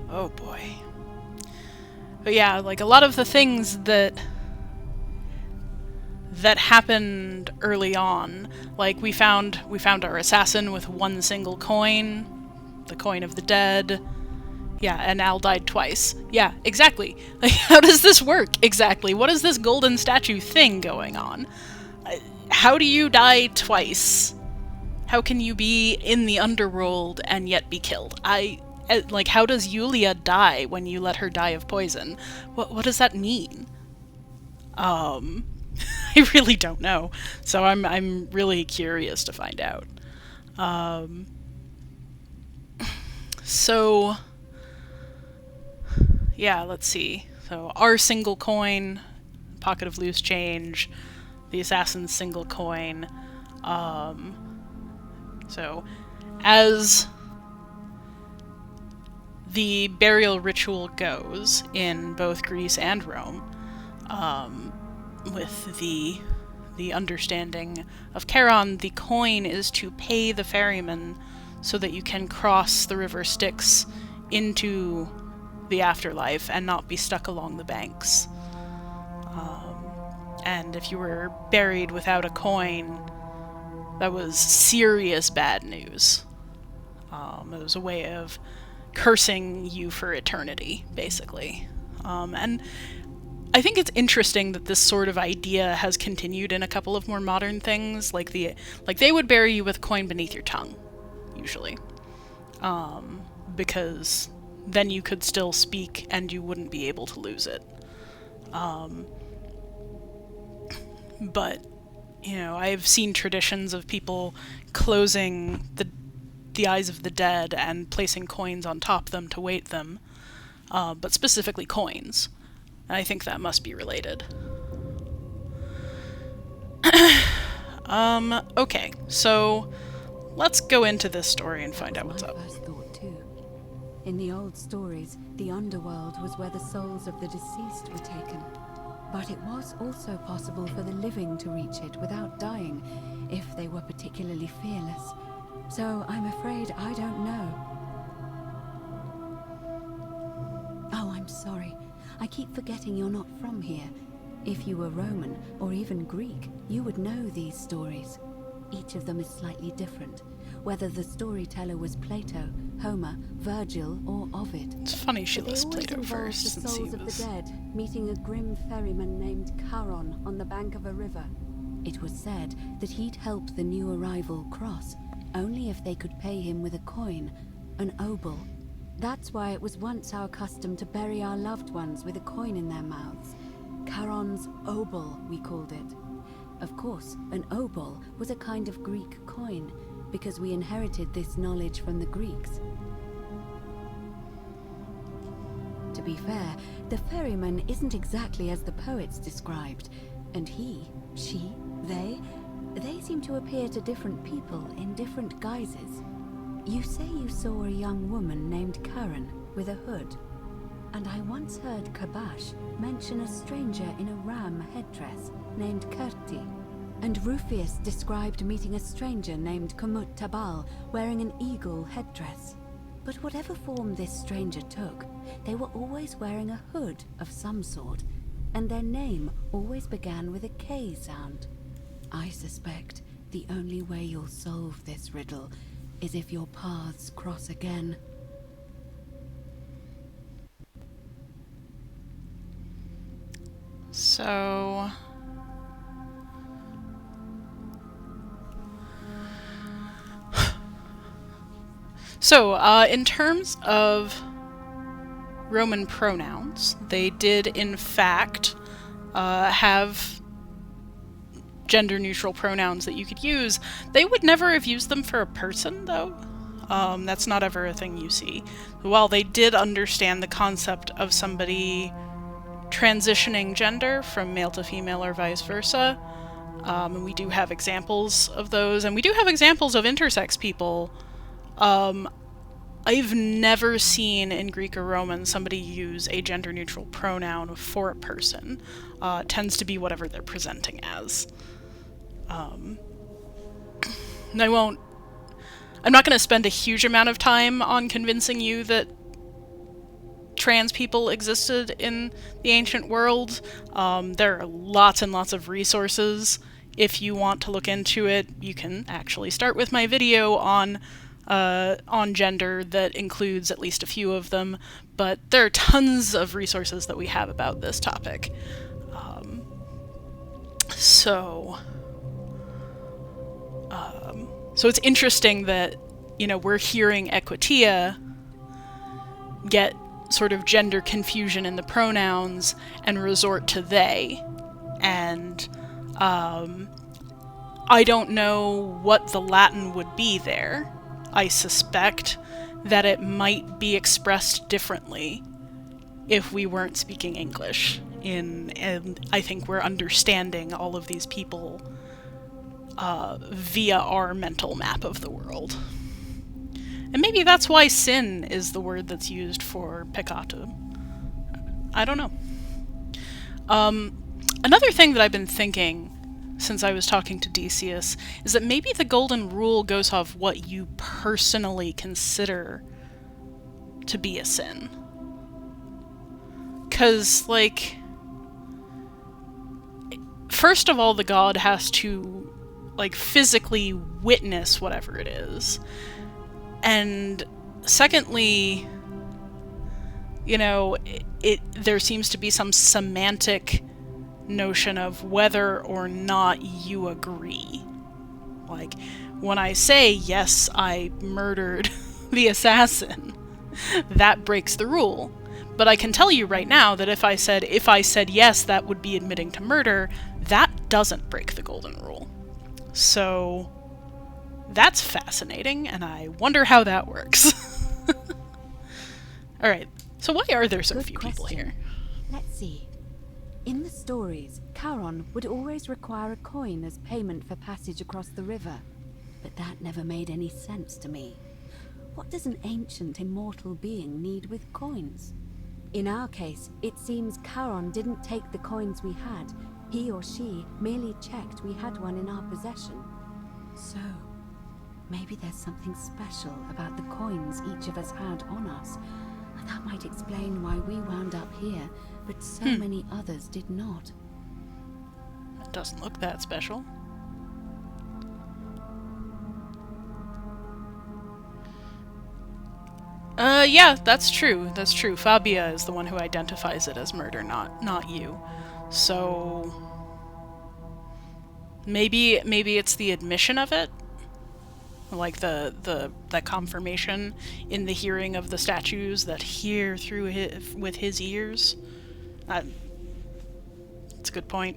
oh boy. But yeah, like a lot of the things that happened early on, like we found our assassin with one single coin, the coin of the dead. Yeah, and Al died twice. Yeah, exactly. Like, how does this work exactly? What is this golden statue thing going on? How do you die twice? How can you be in the underworld and yet be killed? Like, how does Yulia die when you let her die of poison? What does that mean? I really don't know. So I'm really curious to find out. So, yeah, let's see. So, our single coin, pocket of loose change, the assassin's single coin. So, as the burial ritual goes in both Greece and Rome, with the understanding of Charon, the coin is to pay the ferryman so that you can cross the river Styx into the afterlife and not be stuck along the banks. And if you were buried without a coin, that was serious bad news. It was a way of cursing you for eternity, basically. And I think it's interesting that this sort of idea has continued in a couple of more modern things, like they would bury you with a coin beneath your tongue, usually, because then you could still speak and you wouldn't be able to lose it. But you know, I've seen traditions of people closing the eyes of the dead and placing coins on top of them to weight them, but specifically coins. And I think that must be related. Okay, so let's go into this story and find out what's up. My first thought too. In the old stories, the underworld was where the souls of the deceased were taken. But it was also possible for the living to reach it without dying, if they were particularly fearless. So I'm afraid I don't know. Oh, I'm sorry. I keep forgetting you're not from here. If you were Roman, or even Greek, you would know these stories. Each of them is slightly different, whether the storyteller was Plato, Homer, Virgil, or Ovid. It's funny she lists Plato first, the since souls he of was... the dead meeting a grim ferryman named Charon on the bank of a river. It was said that he'd help the new arrival cross, only if they could pay him with a coin, an obol. That's why it was once our custom to bury our loved ones with a coin in their mouths. Charon's obol, we called it. Of course, an obol was a kind of Greek coin, because we inherited this knowledge from the Greeks. To be fair, the ferryman isn't exactly as the poets described, and he, she, they seem to appear to different people in different guises. You say you saw a young woman named Karen with a hood, and I once heard Kabash mention a stranger in a ram headdress named Kerti. And Rufius described meeting a stranger named Kumut Tabal wearing an eagle headdress. But whatever form this stranger took, they were always wearing a hood of some sort, and their name always began with a K sound. I suspect the only way you'll solve this riddle is if your paths cross again. So... in terms of Roman pronouns, they did in fact have gender-neutral pronouns that you could use. They would never have used them for a person, though. That's not ever a thing you see. While they did understand the concept of somebody transitioning gender from male to female or vice versa, and we do have examples of those, and we do have examples of intersex people. I've never seen in Greek or Roman somebody use a gender-neutral pronoun for a person. It tends to be whatever they're presenting as. And I'm not going to spend a huge amount of time on convincing you that trans people existed in the ancient world. There are lots and lots of resources. If you want to look into it, you can actually start with my video on gender that includes at least a few of them, but there are tons of resources that we have about this topic. So it's interesting that, you know, we're hearing Equitia get sort of gender confusion in the pronouns and resort to they, and I don't know what the Latin would be there. I suspect that it might be expressed differently if we weren't speaking English. And I think we're understanding all of these people via our mental map of the world. And maybe that's why sin is the word that's used for peccato. I don't know. Another thing that I've been thinking since I was talking to Decius is that maybe the golden rule goes off what you personally consider to be a sin. 'Cause, like, first of all, the god has to, like, physically witness whatever it is. And secondly, you know, there seems to be some semantic notion of whether or not you agree. Like, when I say, yes, I murdered the assassin, that breaks the rule. But I can tell you right now that if I said yes, that would be admitting to murder, that doesn't break the golden rule. So that's fascinating, and I wonder how that works. Alright, so why are there so few people here? Let's see. In the stories, Charon would always require a coin as payment for passage across the river. But that never made any sense to me. What does an ancient immortal being need with coins? In our case, it seems Charon didn't take the coins we had. He or she merely checked we had one in our possession. So, maybe there's something special about the coins each of us had on us. That might explain why we wound up here, but so many others did not. It doesn't look that special. Yeah, that's true. That's true. Fabia is the one who identifies it as murder, not you. So maybe it's the admission of it, like the confirmation in the hearing of the statues that hear through with his ears. That's a good point.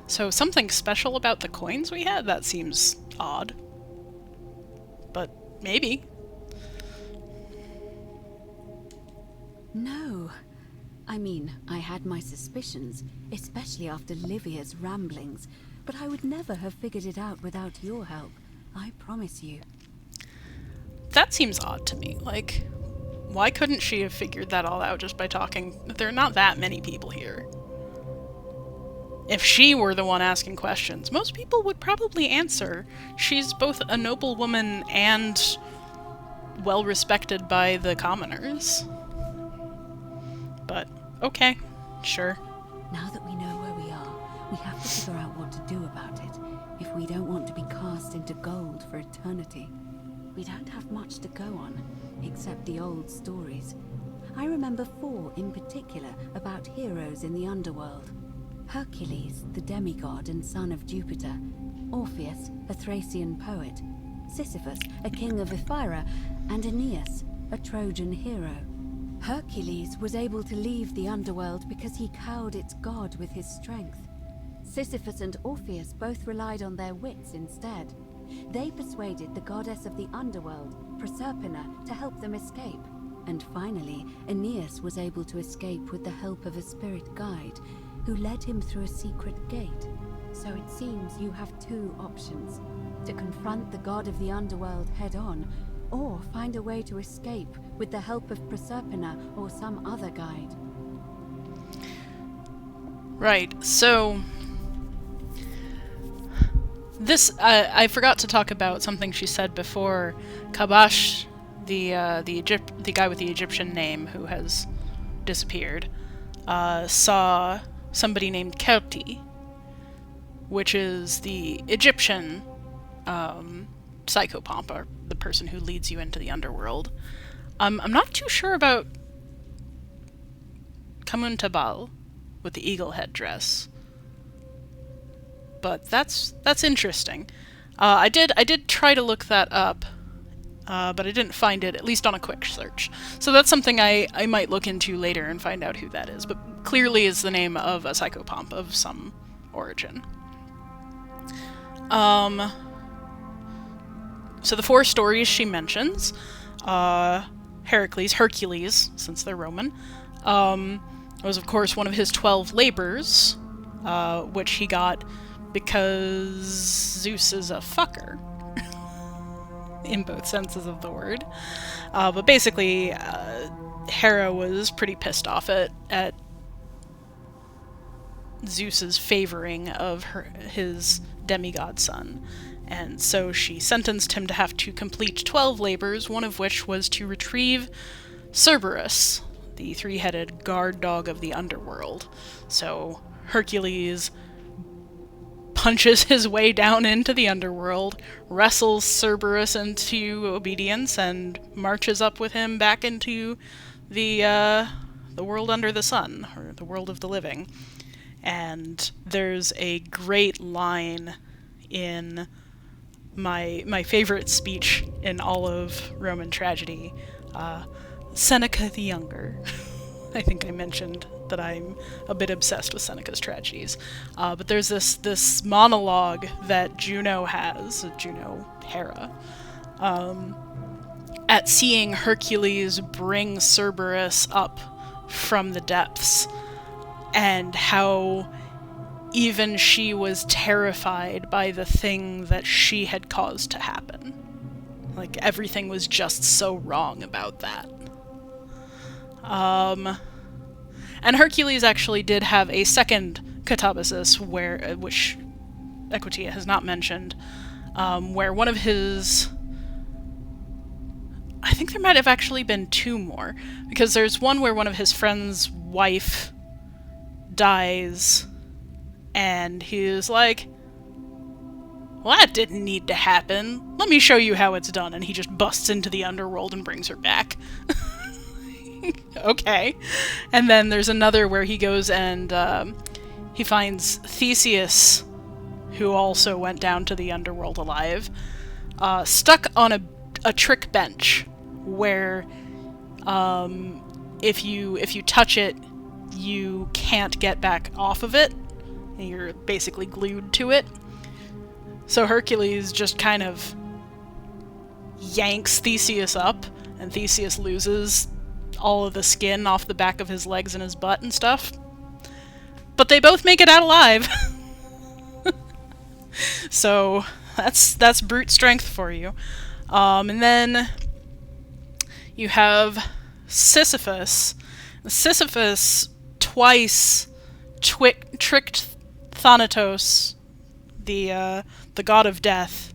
So something special about the coins we had? That seems odd. But maybe. No. I mean, I had my suspicions, especially after Livia's ramblings, but I would never have figured it out without your help. I promise you. That seems odd to me. Like, why couldn't she have figured that all out just by talking? There are not that many people here. If she were the one asking questions, most people would probably answer. She's both a noble woman and well respected by the commoners. But, okay, sure. Now that we know where we are, we have to figure out what to do about it, if we don't want to be cast into gold for eternity. We don't have much to go on, except the old stories. I remember 4 in particular about heroes in the underworld. Hercules, the demigod and son of Jupiter, Orpheus, a Thracian poet, Sisyphus, a king of Ephyra, and Aeneas, a Trojan hero. Hercules was able to leave the underworld because he cowed its god with his strength. Sisyphus and Orpheus both relied on their wits instead. They persuaded the goddess of the underworld, Proserpina, to help them escape. And finally, Aeneas was able to escape with the help of a spirit guide, who led him through a secret gate. So it seems you have 2 options: to confront the god of the underworld head-on, or find a way to escape with the help of Proserpina or some other guide. Right, so this, I forgot to talk about something she said before. Kabash, the guy with the Egyptian name who has disappeared, saw somebody named Kelti, which is the Egyptian psychopomp, or the person who leads you into the underworld. I'm not too sure about Kamuntabal with the eagle headdress, but that's interesting. I did try to look that up, but I didn't find it, at least on a quick search. So that's something I might look into later and find out who that is, but clearly is the name of a psychopomp of some origin. So the 4 stories she mentions, Hercules, since they're Roman, was of course one of his 12 labors, which he got because Zeus is a fucker. In both senses of the word. But basically, Hera was pretty pissed off at Zeus's favoring of his demigod son. And so she sentenced him to have to complete 12 labors, one of which was to retrieve Cerberus, the 3-headed guard dog of the underworld. So Hercules punches his way down into the underworld, wrestles Cerberus into obedience, and marches up with him back into the world under the sun, or the world of the living. And there's a great line in my favorite speech in all of Roman tragedy, Seneca the Younger. I think I mentioned that I'm a bit obsessed with Seneca's tragedies. But there's this monologue that Juno has, Juno Hera, at seeing Hercules bring Cerberus up from the depths, and how even she was terrified by the thing that she had caused to happen. Like, everything was just so wrong about that. And Hercules actually did have a second catabasis, which Equitia has not mentioned, where one of his... I think there might have actually been two more, because there's one where one of his friend's wife dies, and he's like, well, that didn't need to happen. Let me show you how it's done. And he just busts into the underworld and brings her back. Okay. And then there's another where he goes and he finds Theseus, who also went down to the underworld alive, stuck on a trick bench where if you touch it, you can't get back off of it. And you're basically glued to it. So Hercules just kind of yanks Theseus up, and Theseus loses all of the skin off the back of his legs and his butt and stuff. But they both make it out alive. So that's brute strength for you. And then you have Sisyphus. Sisyphus twice tricked Thanatos, the god of death,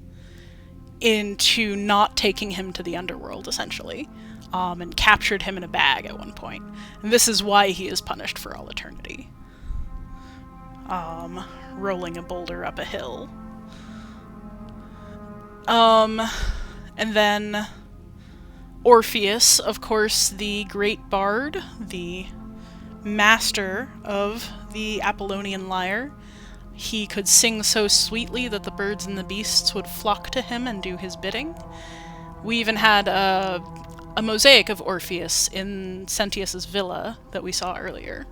into not taking him to the underworld, essentially, and captured him in a bag at one point. And this is why he is punished for all eternity. Rolling a boulder up a hill. And then Orpheus, of course, the great bard, the master of the Apollonian lyre. He could sing so sweetly that the birds and the beasts would flock to him and do his bidding. We even had a mosaic of Orpheus in Sentius's villa that we saw earlier,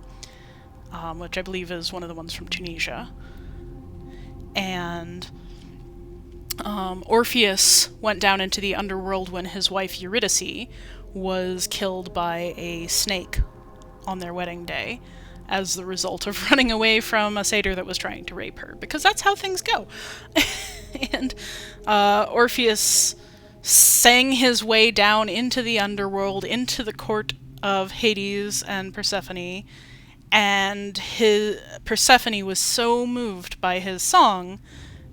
which I believe is one of the ones from Tunisia. And Orpheus went down into the underworld when his wife Eurydice was killed by a snake on their wedding day, as the result of running away from a satyr that was trying to rape her, because that's how things go. And Orpheus sang his way down into the underworld, into the court of Hades and Persephone, and Persephone was so moved by his song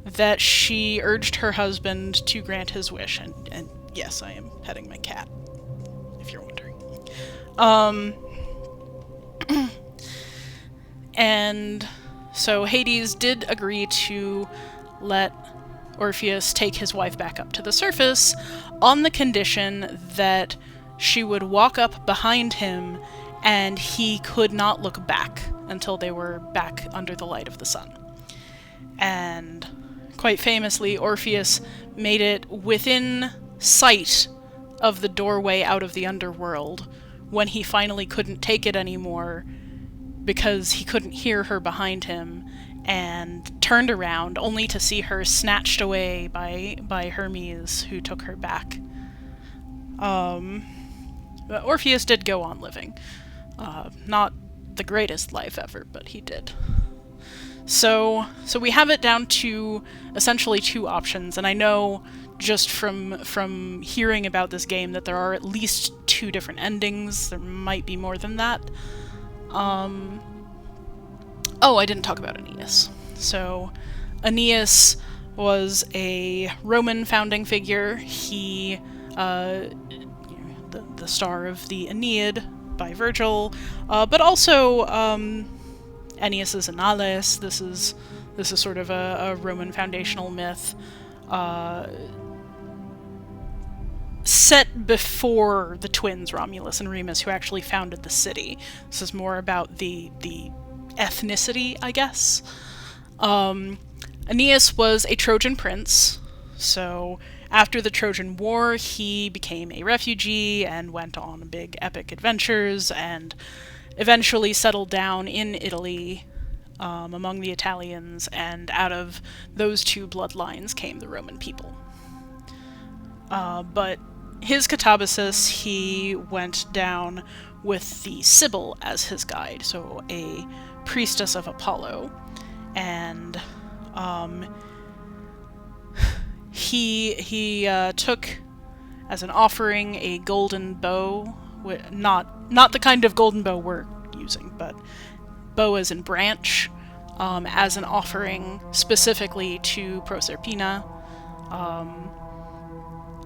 that she urged her husband to grant his wish. And yes, I am petting my cat, if you're wondering. And so Hades did agree to let Orpheus take his wife back up to the surface on the condition that she would walk up behind him and he could not look back until they were back under the light of the sun. And quite famously, Orpheus made it within sight of the doorway out of the underworld when he finally couldn't take it anymore, because he couldn't hear her behind him, and turned around only to see her snatched away by Hermes, who took her back. But Orpheus did go on living. Not the greatest life ever, but he did. So we have it down to essentially two options, and I know just from hearing about this game that there are at least two different endings. There might be more than that. Oh, I didn't talk about Aeneas. So, Aeneas was a Roman founding figure. He, the star of the Aeneid by Virgil, but also Aeneas's Annales. This is This is sort of a Roman foundational myth set before the twins Romulus and Remus, who actually founded the city. This is more about the ethnicity, I guess. Aeneas was a Trojan prince, so after the Trojan War, he became a refugee and went on big epic adventures and eventually settled down in Italy among the Italians, and out of those two bloodlines came the Roman people. But his catabasis, he went down with the Sibyl as his guide, so a priestess of Apollo, and he took as an offering a golden bow, not the kind of golden bow we're using, but bow as in branch, as an offering specifically to Proserpina,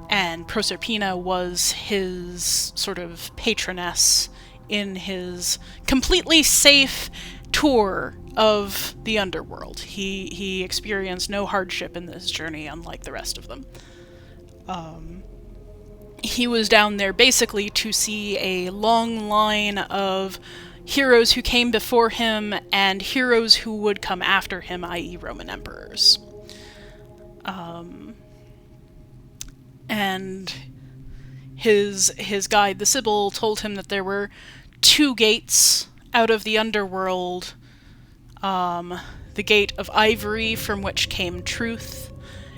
and Proserpina was his sort of patroness in his completely safe tour of the underworld. He experienced no hardship in this journey, unlike the rest of them. He was down there basically to see a long line of heroes who came before him and heroes who would come after him, i.e. Roman emperors. And his guide, the Sibyl, told him that there were two gates out of the underworld. The gate of ivory, from which came truth,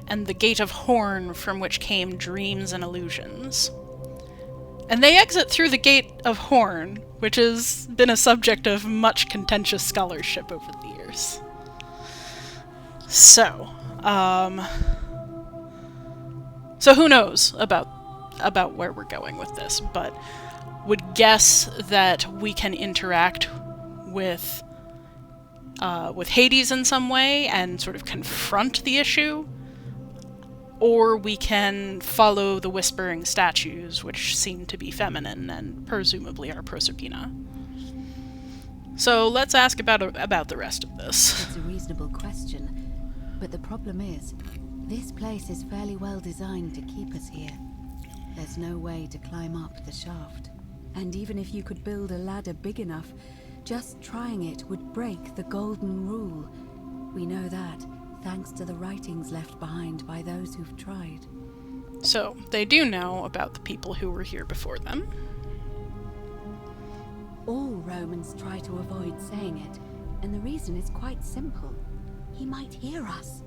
and the gate of horn, from which came dreams and illusions. And they exit through the gate of horn, which has been a subject of much contentious scholarship over the years. So who knows about where we're going with this, but would guess that we can interact with Hades in some way and sort of confront the issue, or we can follow the whispering statues, which seem to be feminine and presumably are Proserpina. So let's ask about the rest of this. It's a reasonable question, but the problem is, this place is fairly well designed to keep us here. There's no way to climb up the shaft. And even if you could build a ladder big enough, just trying it would break the golden rule. We know that, thanks to the writings left behind by those who've tried. So, they do know about the people who were here before them. All Romans try to avoid saying it, and the reason is quite simple. He might hear us.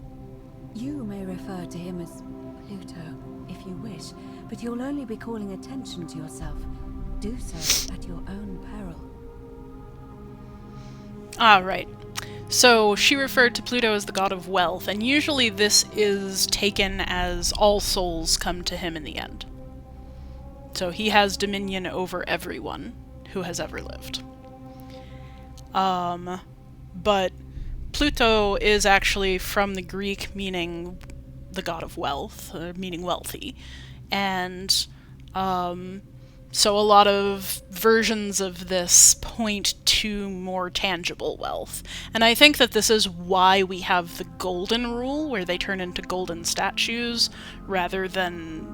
You may refer to him as Pluto, if you wish, but you'll only be calling attention to yourself. Do so at your own peril. Ah, right. So she referred to Pluto as the god of wealth, and usually this is taken as all souls come to him in the end. So he has dominion over everyone who has ever lived. But Pluto is actually from the Greek meaning the god of wealth, meaning wealthy. And so a lot of versions of this point to more tangible wealth. And I think that this is why we have the golden rule, where they turn into golden statues, rather than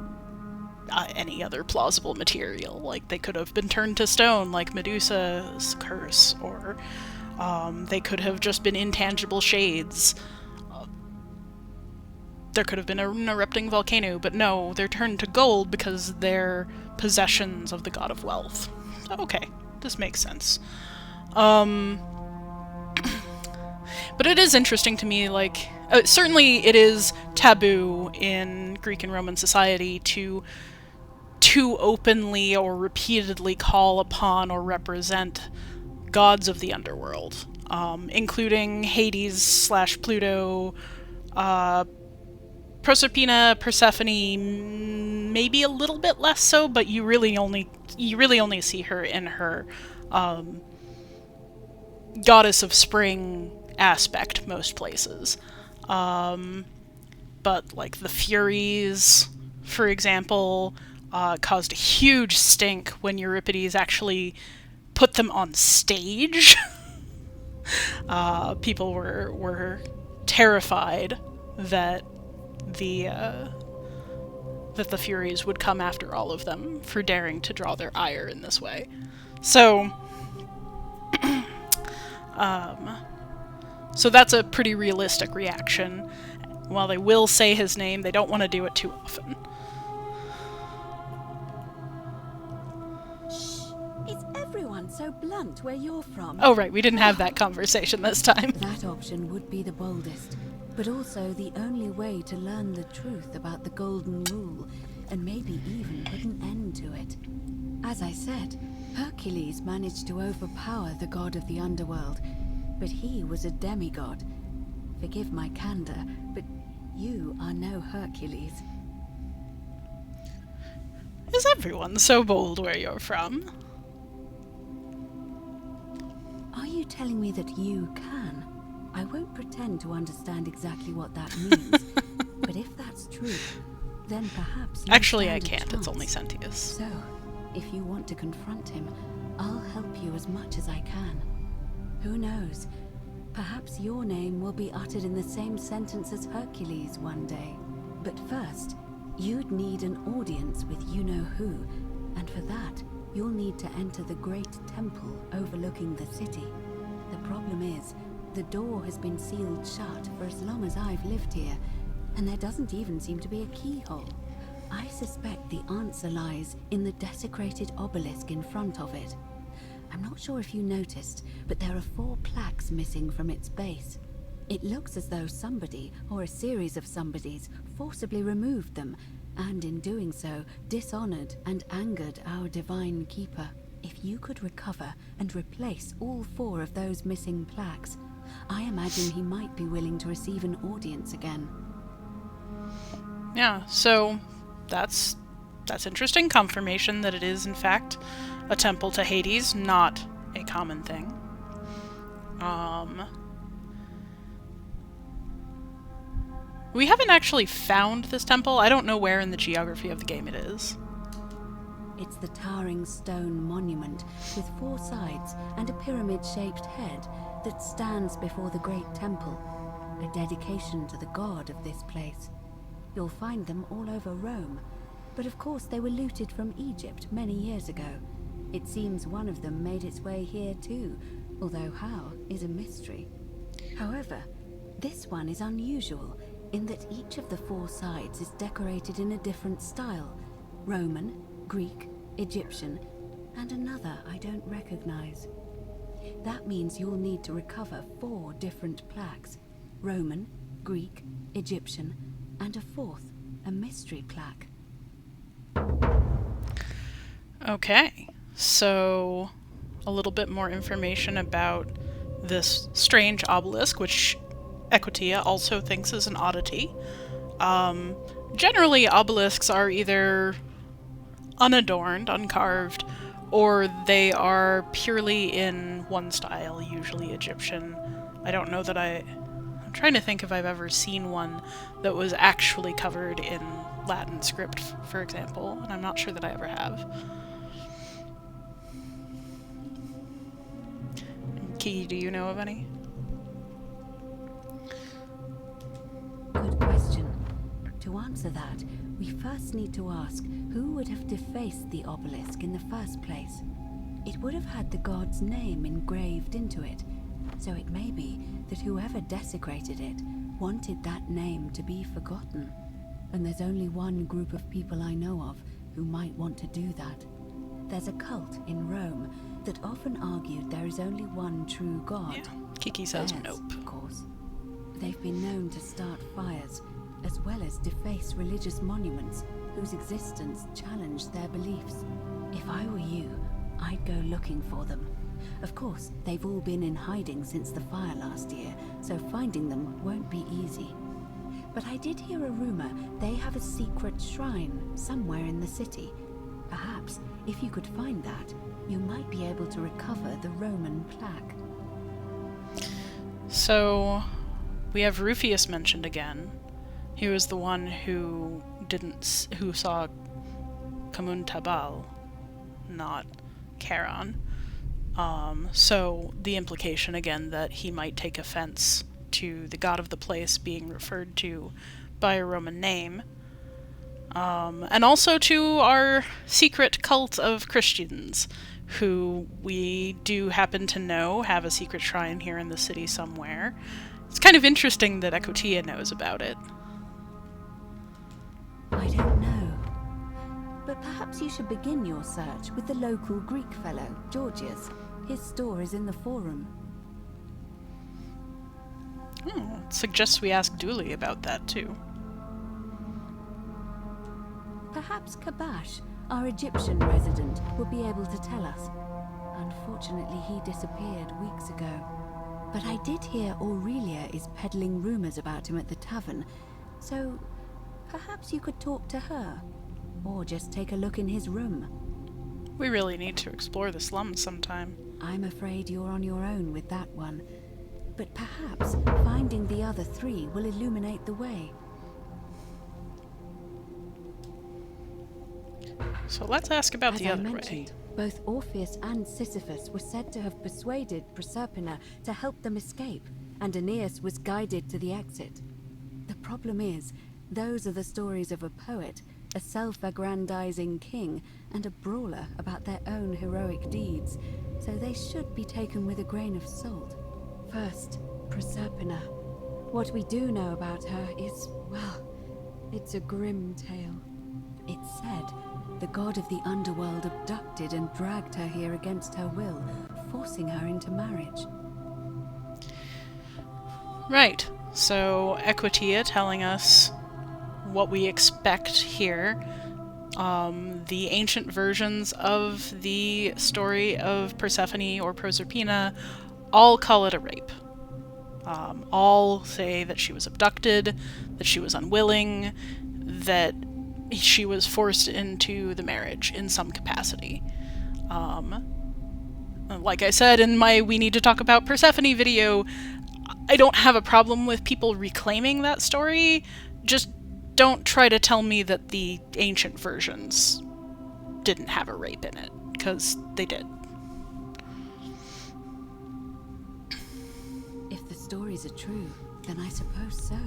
any other plausible material. Like, they could have been turned to stone, like Medusa's curse, or they could have just been intangible shades. There could have been an erupting volcano, but no, they're turned to gold because they're possessions of the god of wealth. Okay, this makes sense. But it is interesting to me, like, certainly it is taboo in Greek and Roman society to openly or repeatedly call upon or represent gods of the underworld, including Hades / Pluto, Proserpina, Persephone, maybe a little bit less so, but you really only see her in her goddess of spring aspect most places. But like the Furies, for example, caused a huge stink when Euripides actually put them on stage. People were terrified that the Furies would come after all of them for daring to draw their ire in this way. So, so that's a pretty realistic reaction. While they will say his name, they don't want to do it too often. Is everyone so blunt where you're from? Oh right, we didn't have that conversation this time. That option would be the boldest, but also the only way to learn the truth about the Golden Rule, and maybe even put an end to it. As I said, Hercules managed to overpower the god of the underworld, but he was a demigod. Forgive my candor, but you are no Hercules. Is everyone so bold where you're from? Are you telling me that you can? I won't pretend to understand exactly what that means, but if that's true, then perhaps you Actually, I stand a can't. It's chance. only Sentius. So, if you want to confront him, I'll help you as much as I can. Who knows? Perhaps your name will be uttered in the same sentence as Hercules one day. But first, you'd need an audience with you-know-who, and for that, you'll need to enter the great temple overlooking the city. The problem is, the door has been sealed shut for as long as I've lived here, and there doesn't even seem to be a keyhole. I suspect the answer lies in the desecrated obelisk in front of it. I'm not sure if you noticed, but there are 4 plaques missing from its base. It looks as though somebody, or a series of somebodies, forcibly removed them, and in doing so, dishonored and angered our divine keeper. If you could recover and replace all 4 of those missing plaques, I imagine he might be willing to receive an audience again. Yeah, so that's interesting confirmation that it is in fact a temple to Hades, not a common thing. We haven't actually found this temple. I don't know where in the geography of the game it is. It's the towering stone monument with 4 sides and a pyramid-shaped head that stands before the great temple, a dedication to the god of this place. You'll find them all over Rome, but of course they were looted from Egypt many years ago. It seems one of them made its way here too, although how is a mystery. However, this one is unusual in that each of the 4 sides is decorated in a different style: Roman, Greek, Egyptian, and another I don't recognize. That means you'll need to recover 4 different plaques: Roman, Greek, Egyptian, and a 4th, a mystery plaque. Okay, so a little bit more information about this strange obelisk, which Equitia also thinks is an oddity. Generally, obelisks are either unadorned, uncarved, or they are purely in one style, usually Egyptian. I don't know that I'm trying to think if I've ever seen one that was actually covered in Latin script, for example, and I'm not sure that I ever have. Kiki, do you know of any? Good question. To answer that, we first need to ask who would have defaced the obelisk in the first place. It would have had the god's name engraved into it, so it may be that whoever desecrated it wanted that name to be forgotten. And there's only one group of people I know of who might want to do that. There's a cult in Rome that often argued there is only one true god. Yeah. Kiki says Theirs, nope. of course. They've been known to start fires, as well as deface religious monuments whose existence challenged their beliefs. If I were you, I'd go looking for them. Of course, they've all been in hiding since the fire last year, so finding them won't be easy. But I did hear a rumor they have a secret shrine somewhere in the city. Perhaps, if you could find that, you might be able to recover the Roman plaque. So, we have Rufius mentioned again. He was the one who saw Kamun Tabal, not Charon. So the implication again that he might take offense to the god of the place being referred to by a Roman name. And also to our secret cult of Christians, who we do happen to know have a secret shrine here in the city somewhere. It's kind of interesting that Ekotia knows about it. I don't know. But perhaps you should begin your search with the local Greek fellow, Georgius. His store is in the forum. Suggests we ask Dooley about that, too. Perhaps Kabash, our Egyptian resident, will be able to tell us. Unfortunately, he disappeared weeks ago. But I did hear Aurelia is peddling rumors about him at the tavern, so perhaps you could talk to her, or just take a look in his room. We really need to explore the slums sometime. I'm afraid you're on your own with that one, but perhaps finding the other three will illuminate the way. So let's ask about the As I other mentioned, way. both Orpheus and Sisyphus were said to have persuaded Proserpina to help them escape, and Aeneas was guided to the exit. The problem is, those are the stories of a poet, a self-aggrandizing king, and a brawler about their own heroic deeds, so they should be taken with a grain of salt. First, Proserpina. What we do know about her is, well, it's a grim tale. It's said the god of the underworld abducted and dragged her here against her will, forcing her into marriage. Right. So, Ekotia telling us what we expect here. The ancient versions of the story of Persephone or Proserpina all call it a rape. All say that she was abducted, that she was unwilling, that she was forced into the marriage in some capacity. Like I said in my We Need to Talk About Persephone video, I don't have a problem with people reclaiming that story, just don't try to tell me that the ancient versions didn't have a rape in it, because they did. If the stories are true, then I suppose so.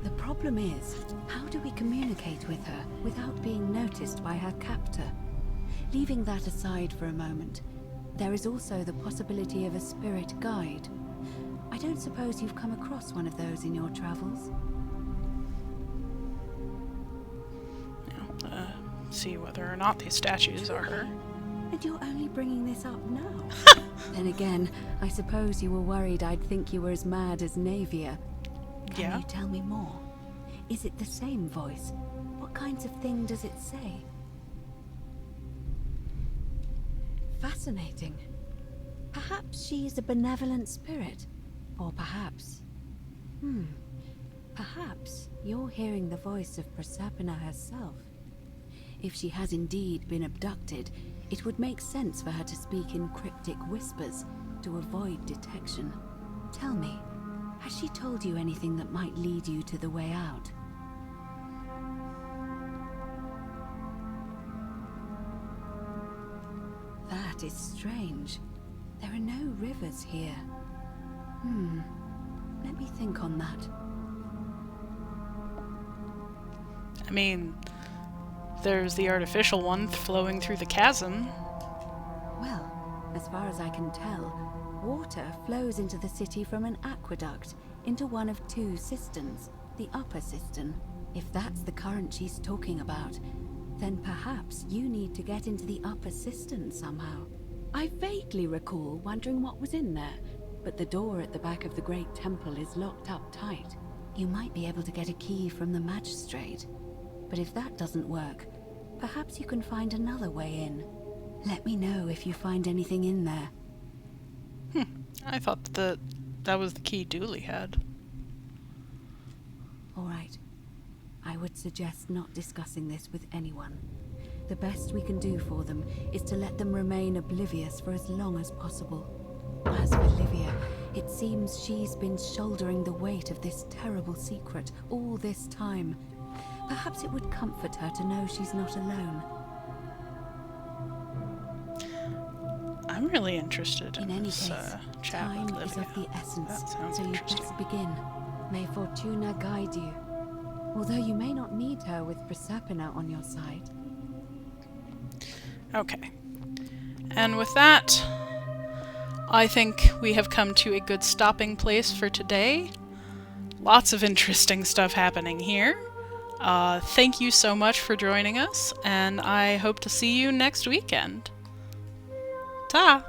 The problem is, how do we communicate with her without being noticed by her captor? Leaving that aside for a moment, there is also the possibility of a spirit guide. I don't suppose you've come across one of those in your travels? See whether or not these statues are her. And you're only bringing this up now? Then again, I suppose you were worried I'd think you were as mad as Navia. Can you tell me more? Is it the same voice? What kinds of thing does it say? Fascinating. Perhaps she's a benevolent spirit. Or perhaps... Perhaps you're hearing the voice of Proserpina herself. If she has indeed been abducted, it would make sense for her to speak in cryptic whispers to avoid detection. Tell me, has she told you anything that might lead you to the way out? That is strange. There are no rivers here. Let me think on that. I mean, there's the artificial one flowing through the chasm. Well, as far as I can tell, water flows into the city from an aqueduct into one of two cisterns, the upper cistern. If that's the current she's talking about, then perhaps you need to get into the upper cistern somehow. I vaguely recall wondering what was in there, but the door at the back of the great temple is locked up tight. You might be able to get a key from the magistrate, but if that doesn't work, perhaps you can find another way in. Let me know if you find anything in there. I thought that was the key Dooley had. All right. I would suggest not discussing this with anyone. The best we can do for them is to let them remain oblivious for as long as possible. As for Livia, it seems she's been shouldering the weight of this terrible secret all this time. Perhaps it would comfort her to know she's not alone. I'm really interested In in any this case, chat time with is Livia. of the essence, That sounds so you interesting. best begin. May Fortuna guide you. Although you may not need her with Proserpina on your side. Okay. And with that, I think we have come to a good stopping place for today. Lots of interesting stuff happening here. Thank you so much for joining us, and I hope to see you next weekend. Ta!